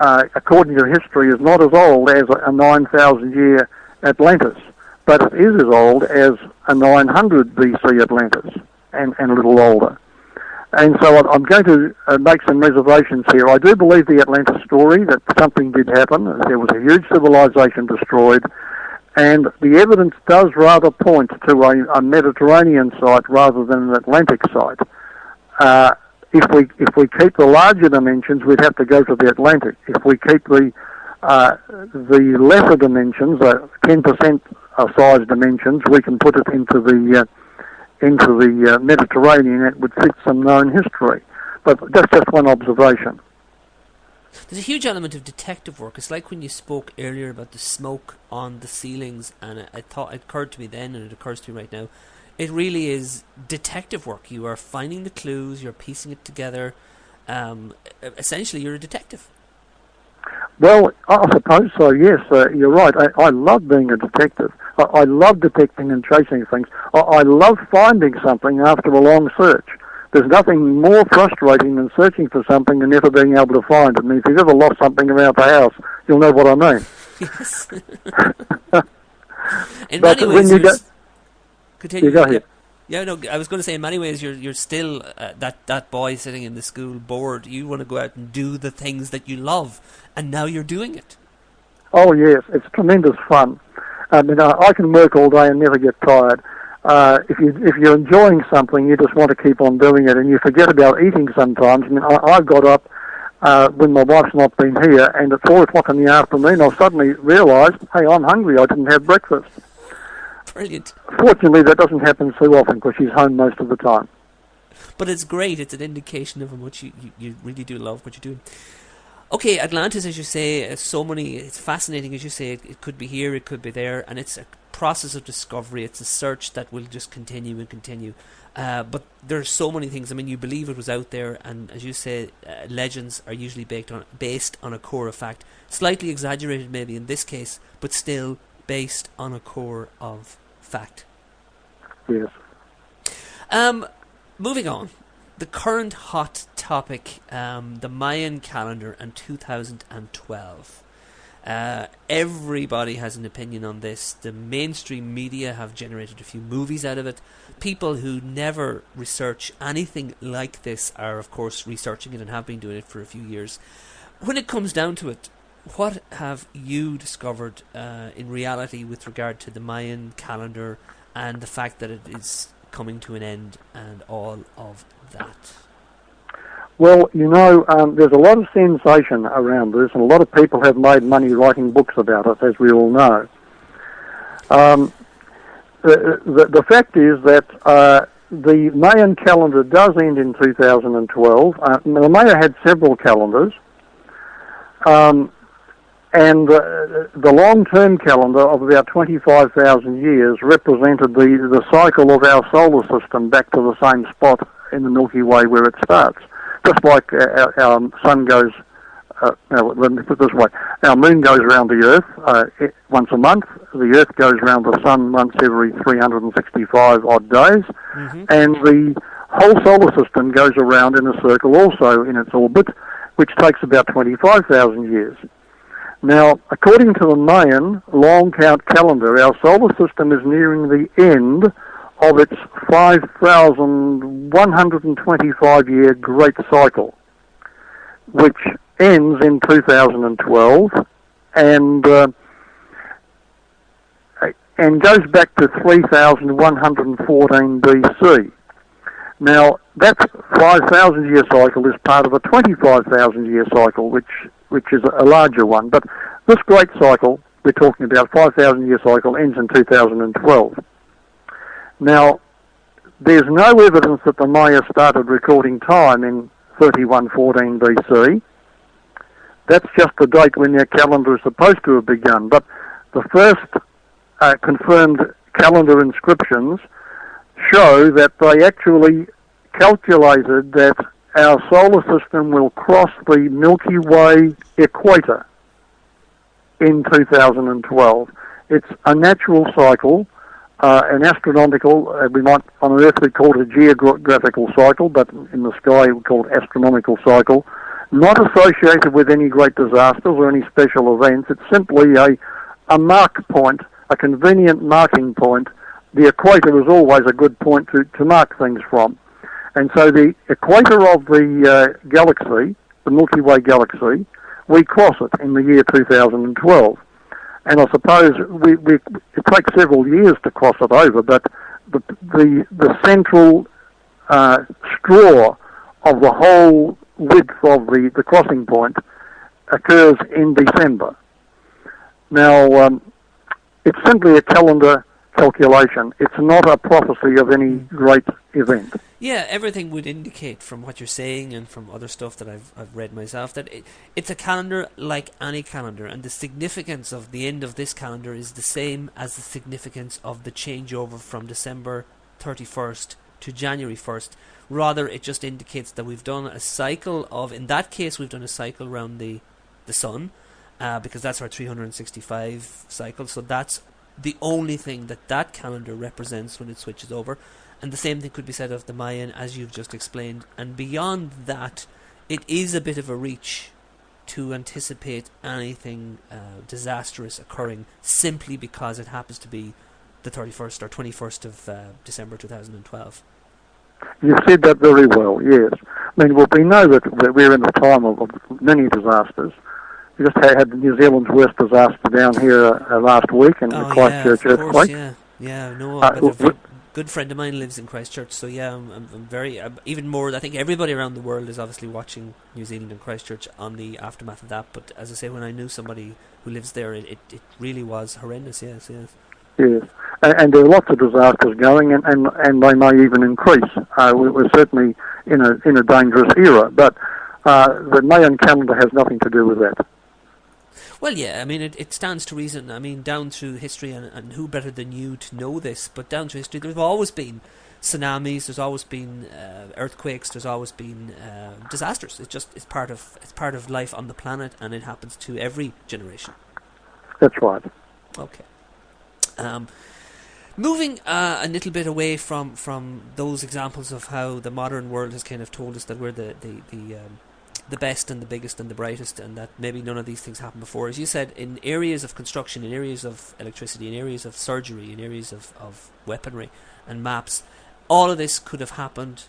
according to history, is not as old as a 9,000-year Atlantis, but it is as old as a 900 BC Atlantis, and a little older. And so I'm going to make some reservations here. I do believe the Atlantis story, that something did happen. There was a huge civilization destroyed, and the evidence does rather point to a Mediterranean site rather than an Atlantic site. If we keep the larger dimensions, we'd have to go to the Atlantic. If we keep the lesser dimensions, 10% size dimensions, we can put it into the Mediterranean. It would fit some known history. But that's just one observation. There's a huge element of detective work. It's like when you spoke earlier about the smoke on the ceilings, and I thought it occurred to me then, and it occurs to me right now. It really is detective work. You are finding the clues, you're piecing it together. Essentially, you're a detective. Well, I suppose so, yes. You're right. I love being a detective. I love detecting and chasing things. I love finding something after a long search. There's nothing more frustrating than searching for something and never being able to find it. I mean, if you've ever lost something around the house, you'll know what I mean. Yes. In But many when ways, you go, continue. you go ahead. Yeah, no, I was going to say, in many ways, you're still that boy sitting in the school bored. You want to go out and do the things that you love, and now you're doing it. Oh yes, it's tremendous fun. I mean, I can work all day and never get tired. If you're enjoying something, you just want to keep on doing it, and you forget about eating sometimes. I mean, I've got up when my wife's not been here, and at 4 o'clock in the afternoon, I suddenly realised, hey, I'm hungry. I didn't have breakfast. Brilliant. Fortunately, that doesn't happen too often because she's home most of the time. But it's great. It's an indication of how much you really do love what you're doing. Okay, Atlantis, as you say, it's fascinating, as you say. It could be here, it could be there, and it's a process of discovery. It's a search that will just continue and continue. But there's so many things. I mean, you believe it was out there, and as you say, legends are usually based on a core of fact. Slightly exaggerated maybe in this case, but still based on a core of fact. Yes. Moving on. The current hot topic, the Mayan calendar and 2012. Everybody has an opinion on this. The mainstream media have generated a few movies out of it. People who never research anything like this are, of course, researching it and have been doing it for a few years. When it comes down to it, what have you discovered in reality with regard to the Mayan calendar and the fact that it is coming to an end and all of that? Well, there's a lot of sensation around this, and a lot of people have made money writing books about it, as we all know. The fact is that the Mayan calendar does end in 2012. The Maya had several calendars, and the long-term calendar of about 25,000 years represented the cycle of our solar system back to the same spot in the Milky Way where it starts. Just like our sun goes, let me put it this way, our moon goes around the Earth once a month, the Earth goes around the sun once every 365 odd days, and the whole solar system goes around in a circle also in its orbit, which takes about 25,000 years. Now, according to the Mayan long count calendar, our solar system is nearing the end of its 5,125-year Great Cycle, which ends in 2012 and goes back to 3,114 BC. Now, that 5,000-year cycle is part of a 25,000-year cycle, which is a larger one. But this great cycle, we're talking about, 5,000-year cycle, ends in 2012. Now, there's no evidence that the Maya started recording time in 3114 BC. That's just the date when their calendar is supposed to have begun. But the first confirmed calendar inscriptions show that they actually calculated that our solar system will cross the Milky Way equator in 2012. It's a natural cycle, an astronomical, we might on Earth we call it a geographical cycle, but in the sky we call it astronomical cycle, not associated with any great disasters or any special events. It's simply a mark point, a convenient marking point. The equator is always a good point to mark things from. And so the equator of the galaxy, the Milky Way galaxy, we cross it in the year 2012. And I suppose it takes several years to cross it over, but the central straw of the whole width of the crossing point occurs in December. Now, it's simply a calendar calculation. It's not a prophecy of any great event. Yeah, everything would indicate from what you're saying and from other stuff that I've read myself that it's a calendar like any calendar, and the significance of the end of this calendar is the same as the significance of the changeover from December 31st to January 1st. Rather, it just indicates that we've done a cycle of, in that case, we've done a cycle around the sun, because that's our 365 cycle, so that's the only thing that calendar represents when it switches over. And the same thing could be said of the Mayan, as you've just explained. And beyond that, it is a bit of a reach to anticipate anything disastrous occurring simply because it happens to be the 31st or 21st of December 2012. You said that very well, yes. I mean, well, we know that we're in a time of many disasters. We just had the New Zealand's worst disaster down here last week in the Christchurch earthquake. No, a good friend of mine lives in Christchurch, so yeah, I'm very, even more, I think everybody around the world is obviously watching New Zealand and Christchurch on the aftermath of that, but as I say, when I knew somebody who lives there, it really was horrendous, yes. Yes, and there are lots of disasters going, and they may even increase. We're certainly in a dangerous era, but the Mayan calendar has nothing to do with that. Well, yeah, I mean, it stands to reason. I mean, down through history, and who better than you to know this, but down through history, there's always been tsunamis, there's always been earthquakes, there's always been disasters. It's part of life on the planet, and it happens to every generation. That's right. Okay. Moving a little bit away from those examples of how the modern world has kind of told us that we're the best and the biggest and the brightest, and that maybe none of these things happened before. As you said, in areas of construction, in areas of electricity, in areas of surgery, in areas of weaponry and maps, all of this could have happened.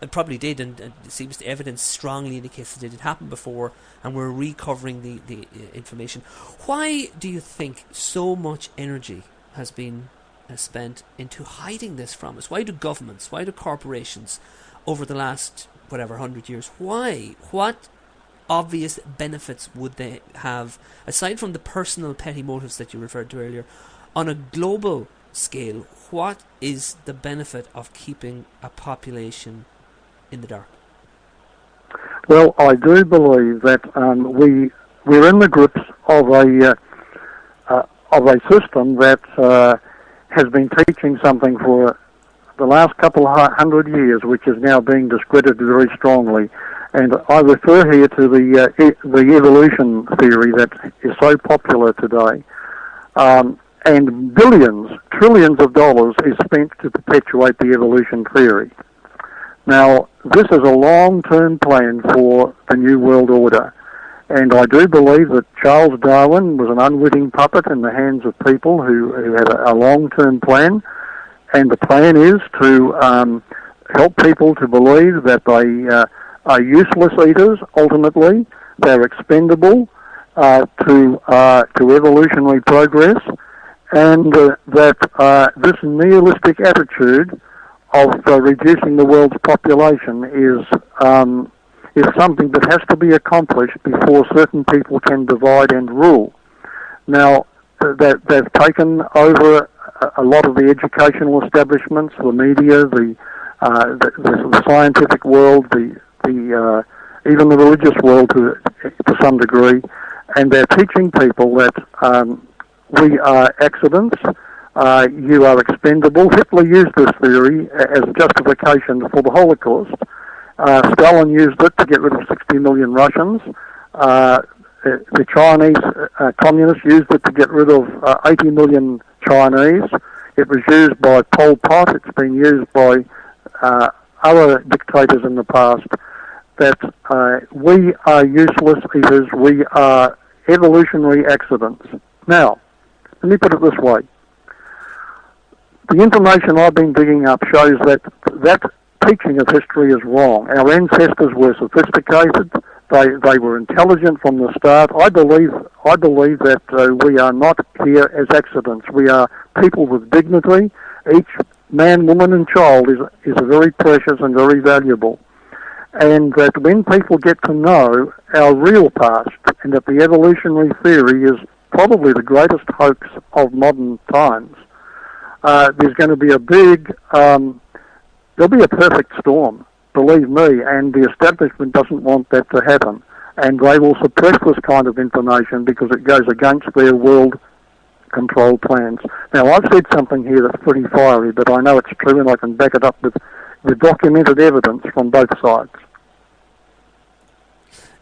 It probably did, and it seems the evidence strongly indicates that it did happen before, and we're recovering the information. Why do you think so much energy has been spent into hiding this from us? Why do governments, why do corporations, over the last 100 years, why? What obvious benefits would they have, aside from the personal petty motives that you referred to earlier, on a global scale? What is the benefit of keeping a population in the dark? Well, I do believe that we're in the grips of a system that has been teaching something for the last couple of 100 years, which is now being discredited very strongly. And I refer here to the evolution theory that is so popular today. And billions, trillions of dollars is spent to perpetuate the evolution theory. Now, this is a long-term plan for the New World Order. And I do believe that Charles Darwin was an unwitting puppet in the hands of people who had a long-term plan. And the plan is to help people to believe that they are useless eaters, ultimately. They're expendable to evolutionary progress. And that this nihilistic attitude of reducing the world's population is something that has to be accomplished before certain people can divide and rule. Now, they've taken over a lot of the educational establishments, the media, the scientific world, even the religious world to some degree, and they're teaching people that we are accidents, you are expendable. Hitler used this theory as justification for the Holocaust. Stalin used it to get rid of 60 million Russians. The Chinese communists used it to get rid of 80 million Chinese. It was used by Pol Pot. It's been used by other dictators in the past. That we are useless eaters. We are evolutionary accidents. Now, let me put it this way. The information I've been digging up shows that teaching of history is wrong. Our ancestors were sophisticated. They were intelligent from the start. I believe that we are not here as accidents. We are people with dignity. Each man, woman, and child is very precious and very valuable. And that when people get to know our real past, and that the evolutionary theory is probably the greatest hoax of modern times, there's going to be there'll be a perfect storm. Believe me, and the establishment doesn't want that to happen. And they will suppress this kind of information because it goes against their world control plans. Now, I've said something here that's pretty fiery, but I know it's true and I can back it up with the documented evidence from both sides.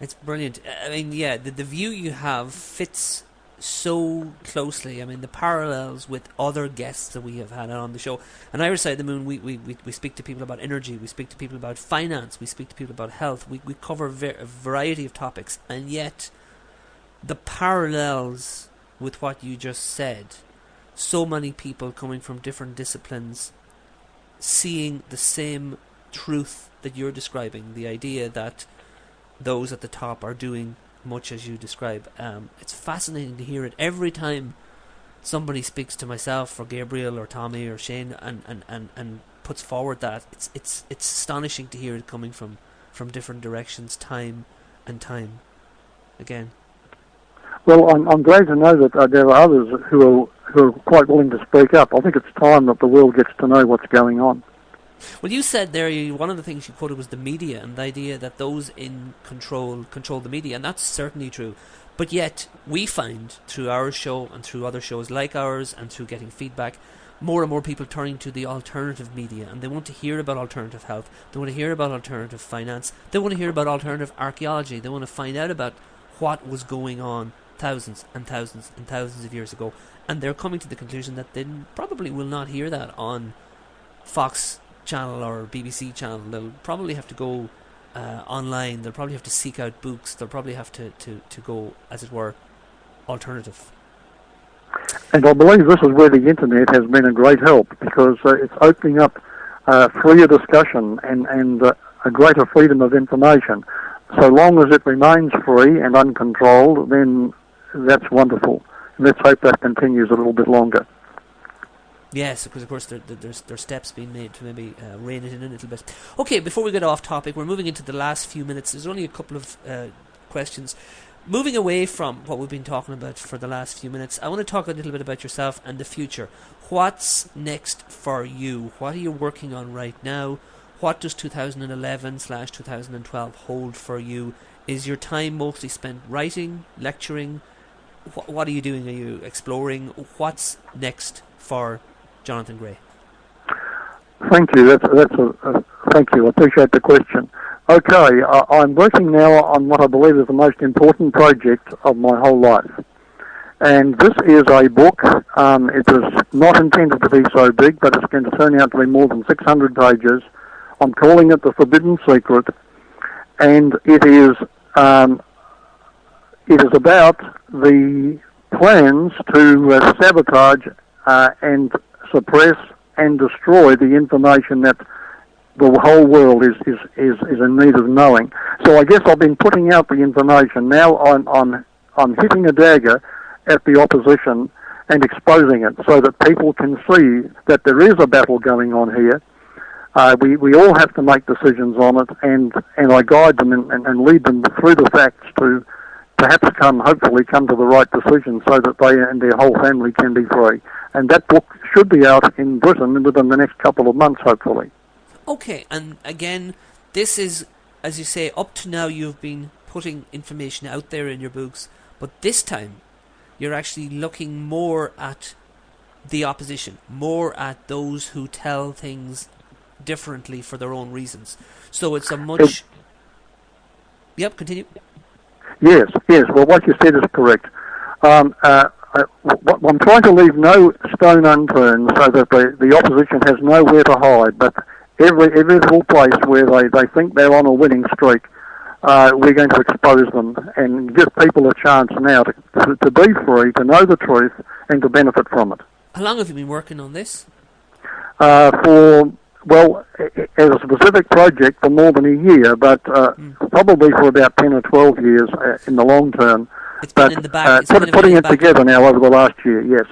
It's brilliant. I mean, yeah, the view you have fits so closely. I mean, the parallels with other guests that we have had on the show. On Irish Side of the Moon, we speak to people about energy, we speak to people about finance, we speak to people about health. We cover a variety of topics, and yet the parallels with what you just said, so many people coming from different disciplines seeing the same truth that you're describing, the idea that those at the top are doing much as you describe. It's fascinating to hear it every time somebody speaks to myself or Gabriel or Tommy or Shane and puts forward that. It's astonishing to hear it coming from different directions, time and time again. Well, I'm glad to know that there are others who are quite willing to speak up. I think it's time that the world gets to know what's going on. Well, you said there, one of the things you quoted was the media and the idea that those in control the media, and that's certainly true. But yet, we find through our show and through other shows like ours and through getting feedback, more and more people turning to the alternative media, and they want to hear about alternative health, they want to hear about alternative finance, they want to hear about alternative archaeology, they want to find out about what was going on thousands and thousands and thousands of years ago, and they're coming to the conclusion that they probably will not hear that on Fox channel or BBC channel. They'll probably have to go online, they'll probably have to seek out books, they'll probably have to go, as it were, alternative. And I believe this is where the internet has been a great help, because it's opening up freer discussion and a greater freedom of information. So long as it remains free and uncontrolled, then that's wonderful. Let's hope that continues a little bit longer. Yes, because of course there's steps being made to maybe rein it in a little bit. Okay, before we get off topic, we're moving into the last few minutes. There's only a couple of questions. Moving away from what we've been talking about for the last few minutes, I want to talk a little bit about yourself and the future. What's next for you? What are you working on right now? What does 2011/2012 hold for you? Is your time mostly spent writing, lecturing? What are you doing? Are you exploring? What's next for Jonathan Gray? Thank you. Thank you. I appreciate the question. Okay, I'm working now on what I believe is the most important project of my whole life. And this is a book. It was not intended to be so big, but it's going to turn out to be more than 600 pages. I'm calling it The Forbidden Secret. And it is about the plans to sabotage and suppress and destroy the information that the whole world is in need of knowing. So I guess I've been putting out the information. Now I'm hitting a dagger at the opposition and exposing it so that people can see that there is a battle going on here. We all have to make decisions on it, and I guide them and lead them through the facts to perhaps hopefully come to the right decision so that they and their whole family can be free. And that book should be out in Britain within the next couple of months, hopefully. Okay, and again, this is, as you say, up to now you've been putting information out there in your books, but this time you're actually looking more at the opposition, more at those who tell things differently for their own reasons. So it's a much... Yep, continue. Yes. Well, what you said is correct. I'm trying to leave no stone unturned so that the opposition has nowhere to hide, but every little place where they think they're on a winning streak, we're going to expose them and give people a chance now to be free, to know the truth, and to benefit from it. How long have you been working on this? As a specific project, for more than a year, but probably for about 10 or 12 years in the long term. It's been in the back. Putting it together now over the last year, yes.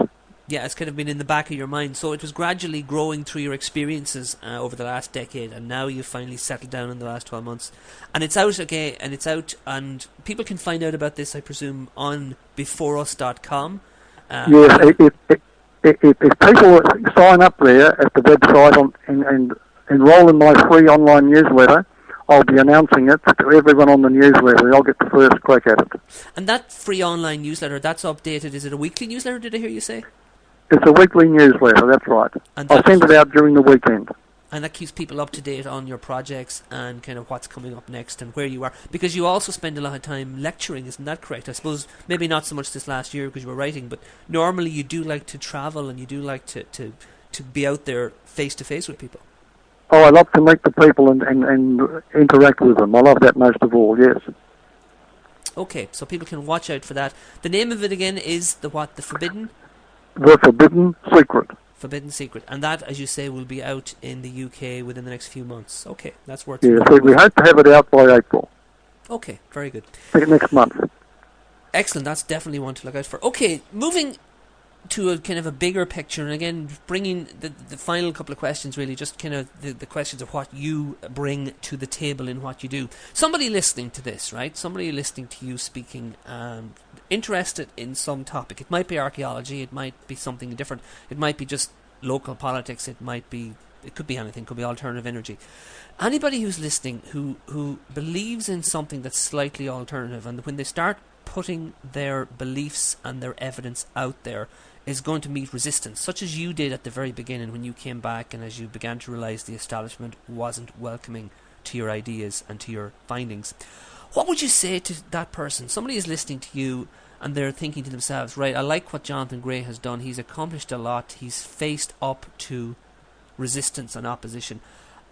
Yeah, it's kind of been in the back of your mind. So it was gradually growing through your experiences over the last decade, and now you've finally settled down in the last 12 months. And it's out, okay, and people can find out about this, I presume, on beforeus.com. Yes, if people sign up there at the website and enroll in my free online newsletter, I'll be announcing it to everyone on the newsletter. I'll get the first crack at it. And that free online newsletter, that's updated. Is it a weekly newsletter, did I hear you say? It's a weekly newsletter, that's right. I'll send it out during the weekend. And that keeps people up to date on your projects and kind of what's coming up next and where you are. Because you also spend a lot of time lecturing, isn't that correct? I suppose maybe not so much this last year because you were writing, but normally you do like to travel and you do like to be out there face-to-face with people. Oh, I love to meet the people and interact with them. I love that most of all, yes. Okay, so people can watch out for that. The name of it again is the what? The Forbidden Secret. Forbidden Secret. And that, as you say, will be out in the UK within the next few months. Okay, that's worth Yeah, so we hope to have it out by April. Okay, very good. Next month. Excellent, that's definitely one to look out for. Okay, moving to a kind of a bigger picture, and again, bringing the final couple of questions, really, just kind of the questions of what you bring to the table in what you do. Somebody listening to this, right? Somebody listening to you speaking, interested in some topic. It might be archaeology, it might be something different, it might be just local politics, it could be anything, it could be alternative energy. Anybody who's listening who believes in something that's slightly alternative, and when they start putting their beliefs and their evidence out there, is going to meet resistance, such as you did at the very beginning when you came back and as you began to realise the establishment wasn't welcoming to your ideas and to your findings. What would you say to that person? Somebody is listening to you and they're thinking to themselves, right, I like what Jonathan Gray has done. He's accomplished a lot. He's faced up to resistance and opposition.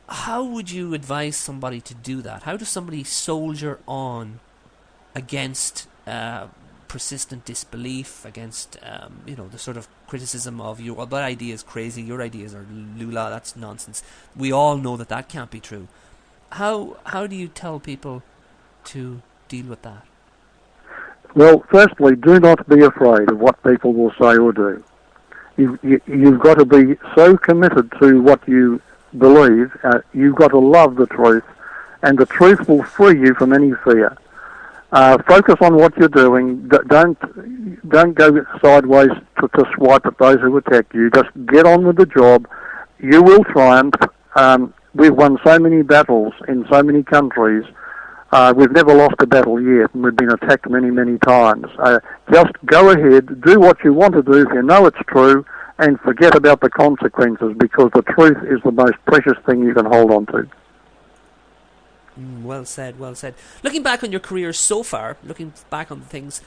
How would you advise somebody to do that? How does somebody soldier on against persistent disbelief, against the sort of criticism of you? Well, that idea is crazy. Your ideas are lula. That's nonsense. We all know that can't be true. How do you tell people to deal with that? Well, firstly, do not be afraid of what people will say or do. You've got to be so committed to what you believe. You've got to love the truth, and the truth will free you from any fear. Focus on what you're doing. Don't go sideways to swipe at those who attack you. Just get on with the job. You will triumph. We've won so many battles in so many countries. We've never lost a battle yet, and we've been attacked many, many times. Just go ahead, do what you want to do if you know it's true, and forget about the consequences, because the truth is the most precious thing you can hold on to. Well said, well said. Looking back on your career so far, looking back on things,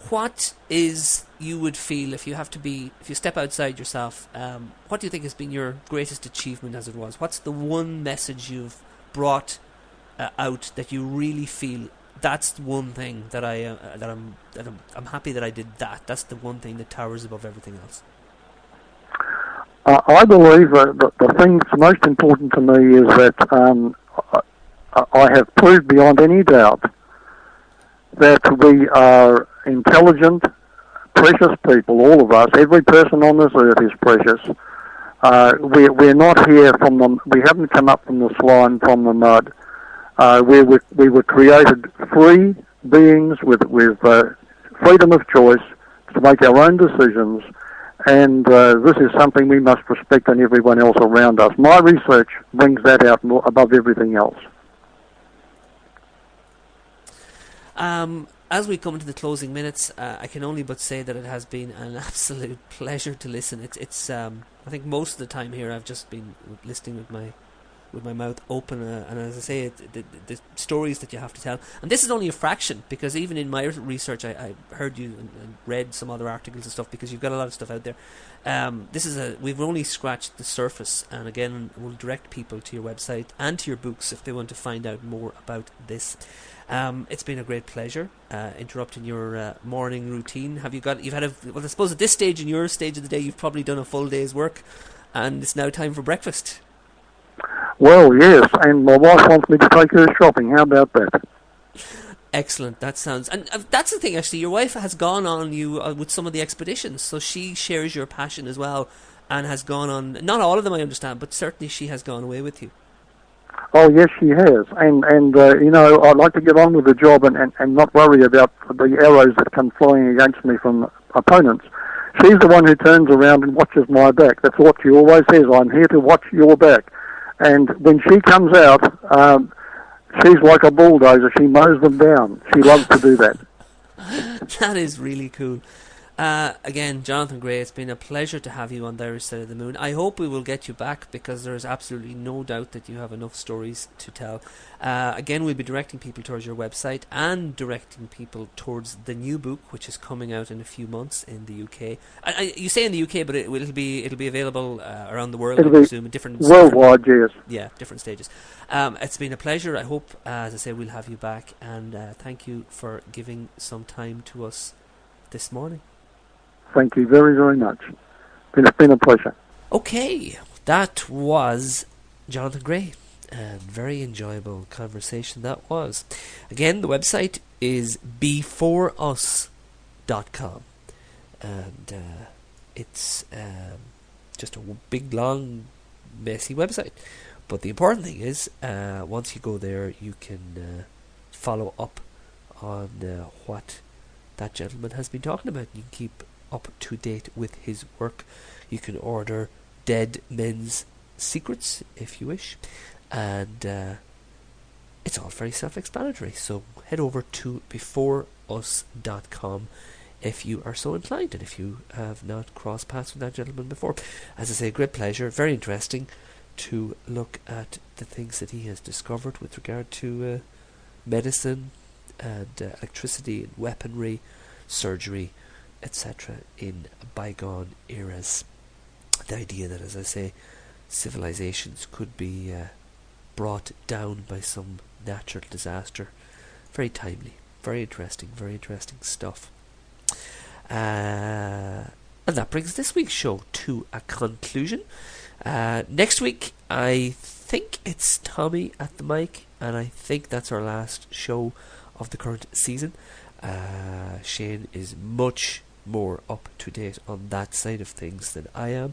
what is, you would feel, if you step outside yourself, what do you think has been your greatest achievement as it was? What's the one message you've brought out that you really feel, that's the one thing that I'm happy that I did that. That's the one thing that towers above everything else. I believe the thing that's most important to me is that I have proved beyond any doubt that we are intelligent, precious people, all of us. Every person on this earth is precious. We're not here we haven't come up from the slime, from the mud. We were created free beings with freedom of choice to make our own decisions, and this is something we must respect in everyone else around us. My research brings that out more above everything else. As we come into the closing minutes, I can only but say that it has been an absolute pleasure to listen. It's I think most of the time here I've just been listening with my mouth open, and as I say, the stories that you have to tell, and this is only a fraction, because even in my research I heard you and read some other articles and stuff, because you've got a lot of stuff out there. We've only scratched the surface, and again, we'll direct people to your website and to your books if they want to find out more about this. It's been a great pleasure interrupting your morning routine. I suppose at this stage, in your stage of the day, you've probably done a full day's work, and it's now time for breakfast. Well, yes, and my wife wants me to take her shopping. How about that? Excellent, that sounds... And that's the thing, actually, your wife has gone on you with some of the expeditions, so she shares your passion as well, and has gone on... Not all of them, I understand, but certainly she has gone away with you. Oh, yes, she has. And I'd like to get on with the job and not worry about the arrows that come flying against me from opponents. She's the one who turns around and watches my back. That's what she always says, I'm here to watch your back. And when she comes out, she's like a bulldozer. She mows them down. She loves to do that. That is really cool. Again, Jonathan Gray, it's been a pleasure to have you on the Irish Side of the Moon. I hope we will get you back, because there is absolutely no doubt that you have enough stories to tell. Again, we'll be directing people towards your website and directing people towards the new book, which is coming out in a few months in the UK. You say in the UK, but it'll be available around the world, I presume, in different worldwide, yes. Yeah, different stages. It's been a pleasure. I hope, as I say, we'll have you back, and thank you for giving some time to us this morning. Thank you very, very much. It's been a pleasure. Okay, that was Jonathan Gray, and very enjoyable conversation that was. Again, the website is beforeus.com, and it's just a big, long, messy website. But the important thing is, once you go there, you can follow up on what that gentleman has been talking about. You can keep up to date with his work. You can order Dead Men's Secrets if you wish, and it's all very self-explanatory. So head over to beforeus.com if you are so inclined, and if you have not crossed paths with that gentleman before. As I say, great pleasure, very interesting to look at the things that he has discovered with regard to medicine and electricity and weaponry, surgery, etc. in bygone eras. The idea that, as I say, civilizations could be brought down by some natural disaster. Very timely, very interesting stuff. And that brings this week's show to a conclusion. Next week, I think it's Tommy at the mic, and I think that's our last show of the current season. Shane is much more up to date on that side of things than I am,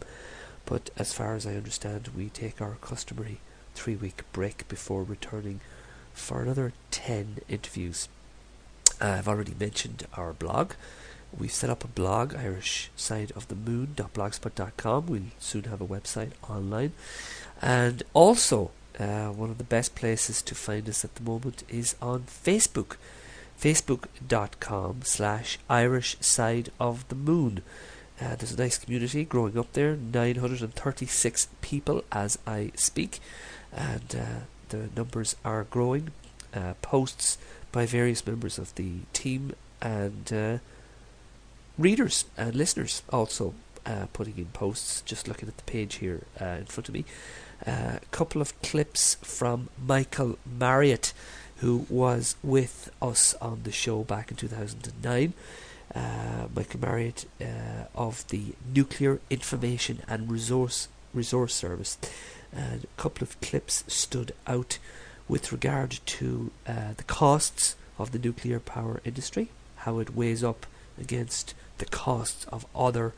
but as far as I understand, we take our customary 3-week break before returning for another 10 interviews. I've already mentioned our blog. We've set up a blog, irishsideofthemoon.blogspot.com. We'll soon have a website online, and also one of the best places to find us at the moment is on Facebook. Facebook.com/Irish Side of the Moon. There's a nice community growing up there, 936 people as I speak, and the numbers are growing. Posts by various members of the team, and readers and listeners also putting in posts. Just looking at the page here in front of me, a couple of clips from Michael Marriott, who was with us on the show back in 2009. Michael Marriott of the Nuclear Information and Resource Service. And a couple of clips stood out with regard to the costs of the nuclear power industry, how it weighs up against the costs of other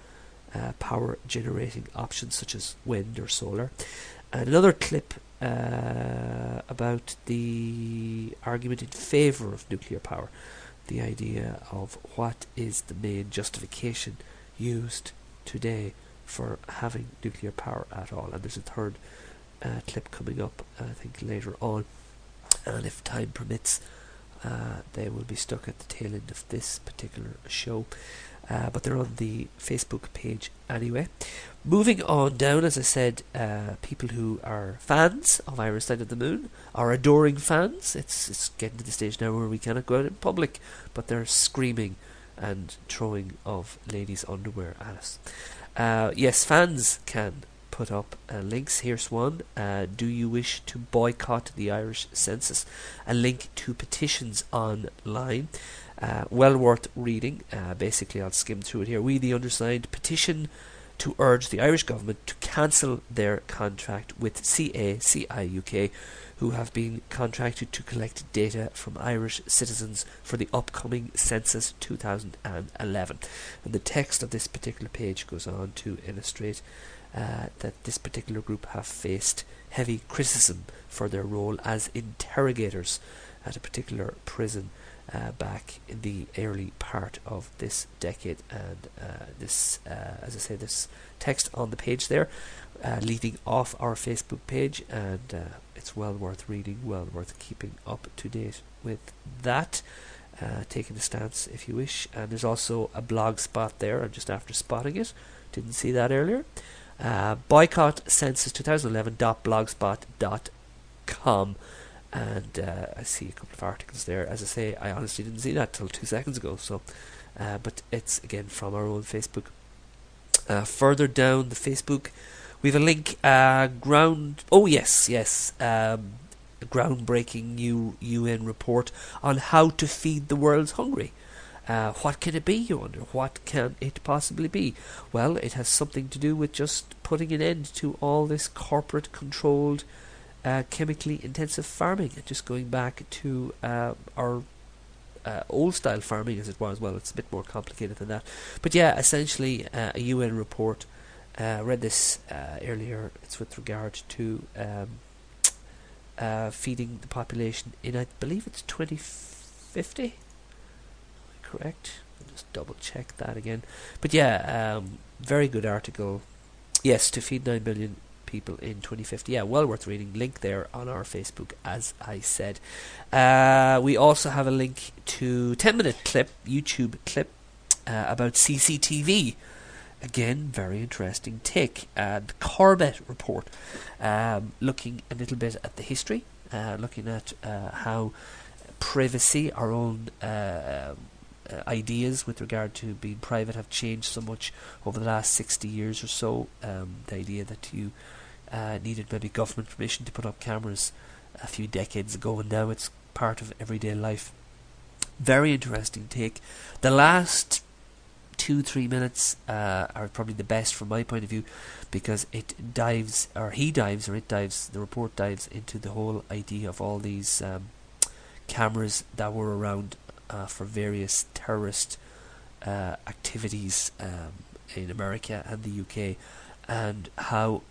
power generating options such as wind or solar. And another clip about the argument in favour of nuclear power, the idea of what is the main justification used today for having nuclear power at all. And there's a third clip coming up, I think, later on, and if time permits, they will be stuck at the tail end of this particular show. But they're on the Facebook page anyway. Moving on down, as I said, people who are fans of Irish Side of the Moon, are adoring fans. It's getting to the stage now where we cannot go out in public, but they're screaming and throwing of ladies' underwear at us. Yes, fans can put up links. Here's one. Do you wish to boycott the Irish census? A link to petitions online. Well worth reading. Basically, I'll skim through it here. We, the undersigned, petition to urge the Irish government to cancel their contract with CACI UK, who have been contracted to collect data from Irish citizens for the upcoming census 2011. And the text of this particular page goes on to illustrate that this particular group have faced heavy criticism for their role as interrogators at a particular prison back in the early part of this decade. And this, as I say, this text on the page there, leading off our Facebook page, and it's well worth reading, well worth keeping up to date with that. taking a stance if you wish. And there's also a blog spot there. I'm just after spotting it. Didn't see that earlier. boycottcensus2011.blogspot.com. And I see a couple of articles there. As I say, I honestly didn't see that till 2 seconds ago. So, but it's again from our own Facebook. Further down the Facebook, we have a link. A groundbreaking new UN report on how to feed the world's hungry. What can it be, you wonder? What can it possibly be? Well, it has something to do with just putting an end to all this corporate-controlled, chemically intensive farming, and just going back to our old-style farming as it was. Well, it's a bit more complicated than that. But yeah, essentially, a UN report. Read this earlier. It's with regard to feeding the population in, I believe it's 2050. Correct? I'll just double check that again. But yeah, very good article. Yes, to feed 9 billion people in 2050. Yeah, well worth reading. Link there on our Facebook, as I said. We also have a link to 10-minute clip, YouTube clip, about CCTV. Again, very interesting take. The Corbett report, looking a little bit at the history, looking at how privacy, our own ideas with regard to being private have changed so much over the last 60 years or so. The idea that you needed maybe government permission to put up cameras a few decades ago, and now it's part of everyday life. Very interesting take. The last 2-3 minutes are probably the best from my point of view, because the report dives into the whole idea of all these cameras that were around for various terrorist activities in America and the UK, and how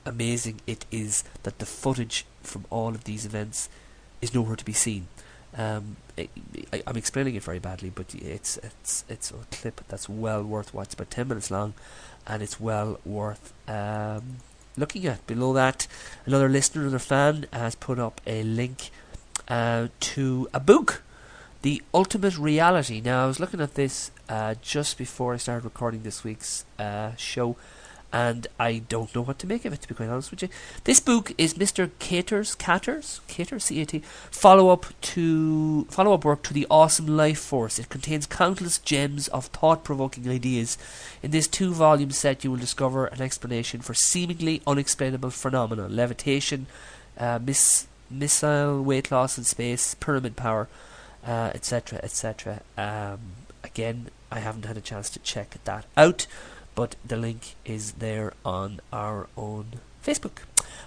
amazing it is that the footage from all of these events is nowhere to be seen. I'm explaining it very badly, but it's a clip that's well worth watching. It's about 10 minutes long, and it's well worth looking at. Below that, another listener, another fan, has put up a link to a book, The Ultimate Reality. Now, I was looking at this just before I started recording this week's show, and I don't know what to make of it, to be quite honest with you. This book is Mr. Cater's C-A-T, follow-up work to The Awesome Life Force. It contains countless gems of thought-provoking ideas. In this 2-volume set, you will discover an explanation for seemingly unexplainable phenomena: levitation, missile weight loss in space, pyramid power, etc., etc. Again, I haven't had a chance to check that out, but the link is there on our own Facebook.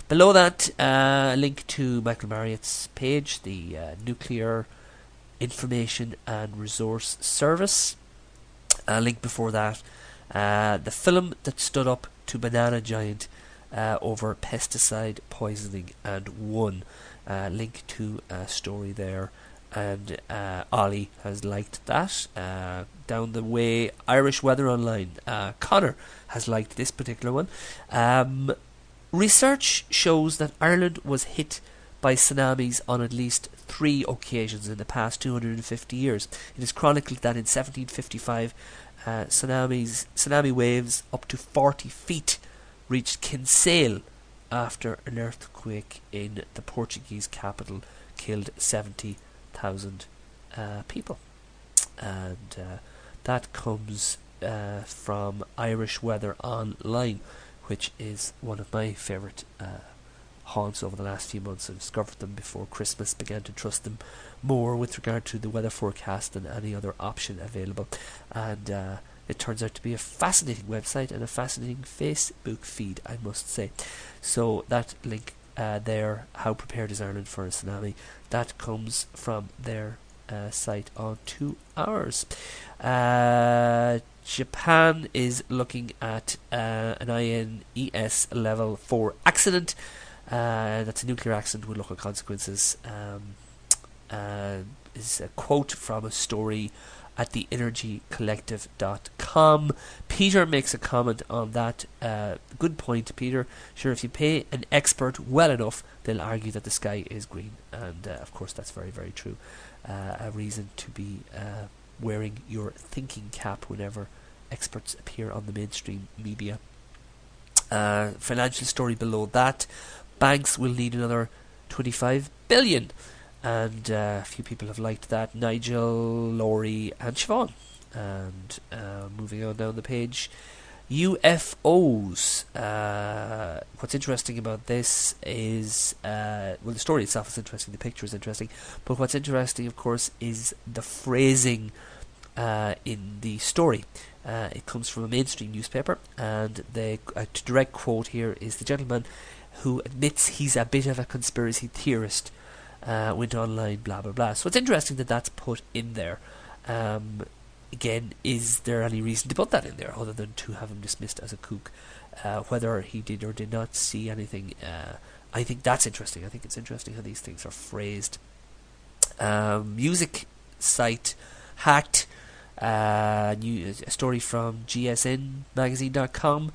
Below that, a link to Michael Marriott's page, the Nuclear Information and Resource Service. A link before that, the film that stood up to Banana Giant over pesticide poisoning and won. Link to a story there. And Ollie has liked that. Down the way, Irish Weather Online, Connor has liked this particular one. Research shows that Ireland was hit by tsunamis on at least 3 occasions in the past 250 years. It is chronicled that in 1755, tsunami waves up to 40 feet reached Kinsale after an earthquake in the Portuguese capital killed 70,000 people. And that comes from Irish Weather Online, which is one of my favourite haunts over the last few months. I discovered them before Christmas, began to trust them more with regard to the weather forecast than any other option available. And it turns out to be a fascinating website and a fascinating Facebook feed, I must say. So that link there, How Prepared is Ireland for a Tsunami, that comes from their site on 2 hours. Japan is looking at an INES level 4 accident. That's a nuclear accident with local consequences. Is a quote from a story at theenergycollective.com. gmail.com. Peter makes a comment on that. Good point, Peter. Sure, if you pay an expert well enough, they'll argue that the sky is green. And of course, that's very, very true. A reason to be wearing your thinking cap whenever experts appear on the mainstream media. Financial story below that. Banks will need another 25 billion. And a few people have liked that. Nigel, Laurie and Siobhan. And moving on down the page, UFOs. What's interesting about this is, well, the story itself is interesting, the picture is interesting, but what's interesting, of course, is the phrasing in the story. It comes from a mainstream newspaper, and the direct quote here is: the gentleman who admits he's a bit of a conspiracy theorist went online, blah blah blah. So it's interesting that that's put in there. Again, is there any reason to put that in there other than to have him dismissed as a kook? Whether he did or did not see anything, I think that's interesting. I think it's interesting how these things are phrased. Music site hacked. A story from gsnmagazine.com,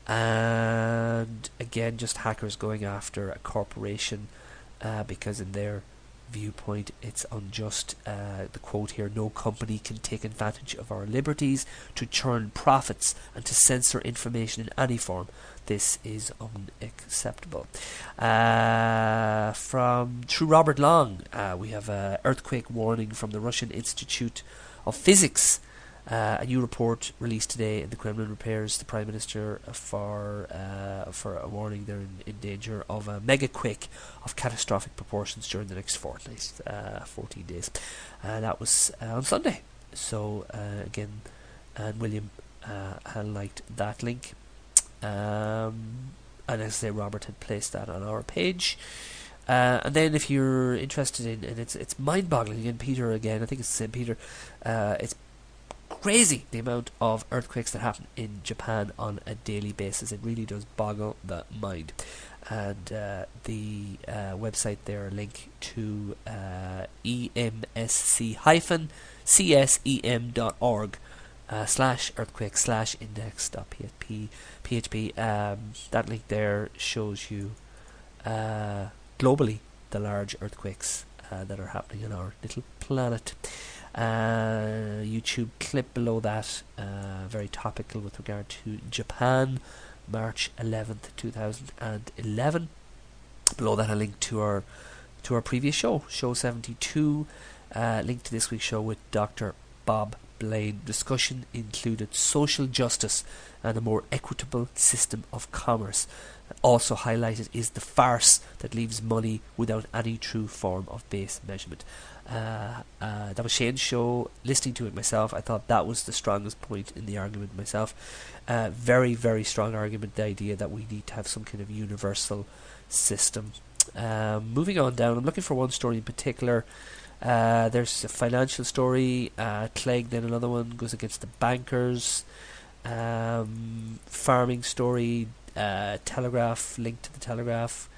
and again, just hackers going after a corporation because in their viewpoint it's unjust. The quote here: no company can take advantage of our liberties to churn profits and to censor information in any form. This is unacceptable. From True Robert Long, we have an earthquake warning from the Russian Institute of Physics. A new report released today in the Kremlin repairs the Prime Minister for a warning they're in danger of a mega quake of catastrophic proportions during the next fortnight, 14 days. That was on Sunday. So again, and William liked that link. And as I say, Robert had placed that on our page. And then if you're interested in, and it's mind-boggling, again, Peter again, I think it's the same Peter, it's crazy the amount of earthquakes that happen in Japan on a daily basis. It really does boggle the mind. And the website there, link to emsc-csem.org /earthquake/index.php. That link there shows you globally the large earthquakes that are happening on our little planet. YouTube clip below that, very topical with regard to Japan, March 11th, 2011. Below that, a link to our previous show 72. Link to this week's show with Dr. Bob Blaine. Discussion included social justice and a more equitable system of commerce. Also highlighted is the farce that leaves money without any true form of base measurement. That was Shane's show. Listening to it myself, I thought that was the strongest point in the argument myself. Very, very strong argument, the idea that we need to have some kind of universal system. Moving on down, I'm looking for one story in particular. There's a financial story. Clegg, then another one goes against the bankers. Farming story. Telegraph, link to the Telegraph.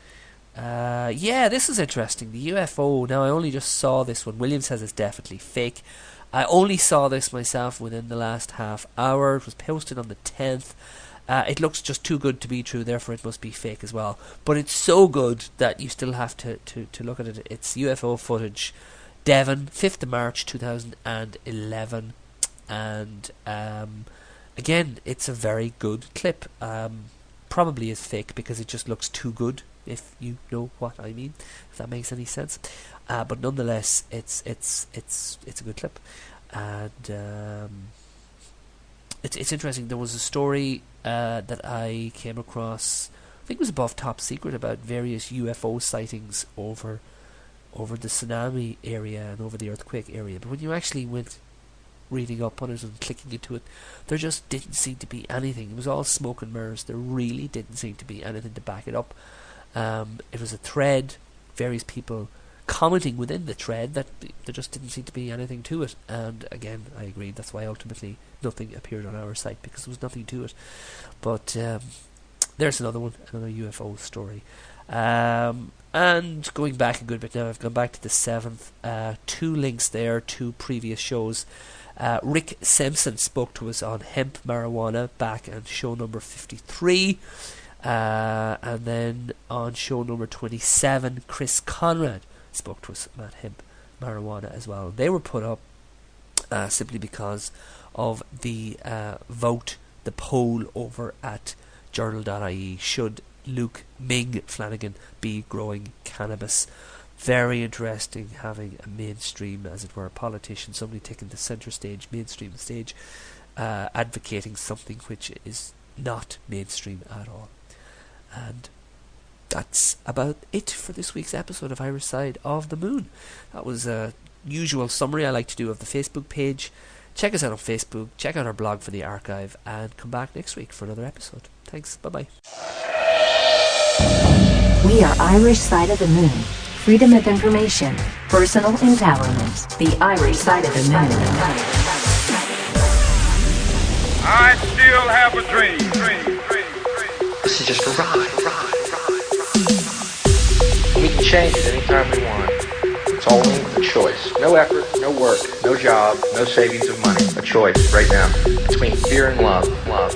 This is interesting. The UFO. Now, I only just saw this one. William says it's definitely fake. I only saw this myself within the last half hour. It was posted on the 10th. It looks just too good to be true, therefore it must be fake as well. But it's so good that you still have to look at it. It's UFO footage. Devon, 5th of March 2011. And again, it's a very good clip. Probably is fake because it just looks too good, if you know what I mean, if that makes any sense. But nonetheless, it's a good clip, and it's interesting. There was a story that I came across, I think it was above Top Secret, about various UFO sightings over the tsunami area and over the earthquake area. But when you actually went reading up on it and clicking into it, there just didn't seem to be anything. It was all smoke and mirrors. There really didn't seem to be anything to back it up. It was a thread, various people commenting within the thread that there just didn't seem to be anything to it. And again, I agree, that's why ultimately nothing appeared on our site, because there was nothing to it. But there's another one, another UFO story. And going back a good bit now, I've gone back to the 7th. 2 links there to previous shows. Rick Simpson spoke to us on hemp marijuana back on show number 53. And then on show number 27, Chris Conrad spoke to us about hemp marijuana as well. They were put up simply because of the vote, the poll over at journal.ie. Should Luke Ming Flanagan be growing cannabis? Very interesting having a mainstream, as it were, politician, somebody taking the centre stage, mainstream stage, advocating something which is not mainstream at all. And that's about it for this week's episode of Irish Side of the Moon. That was a usual summary I like to do of the Facebook page. Check us out on Facebook, check out our blog for the archive, and come back next week for another episode. Thanks, bye-bye. We are Irish Side of the Moon. Freedom of information, personal empowerment. The Irish Side of the Moon. I still have a dream. This is just a ride. We can change it anytime we want. It's only a choice. No effort, no work, no job, no savings of money. A choice right now between fear and love. Love.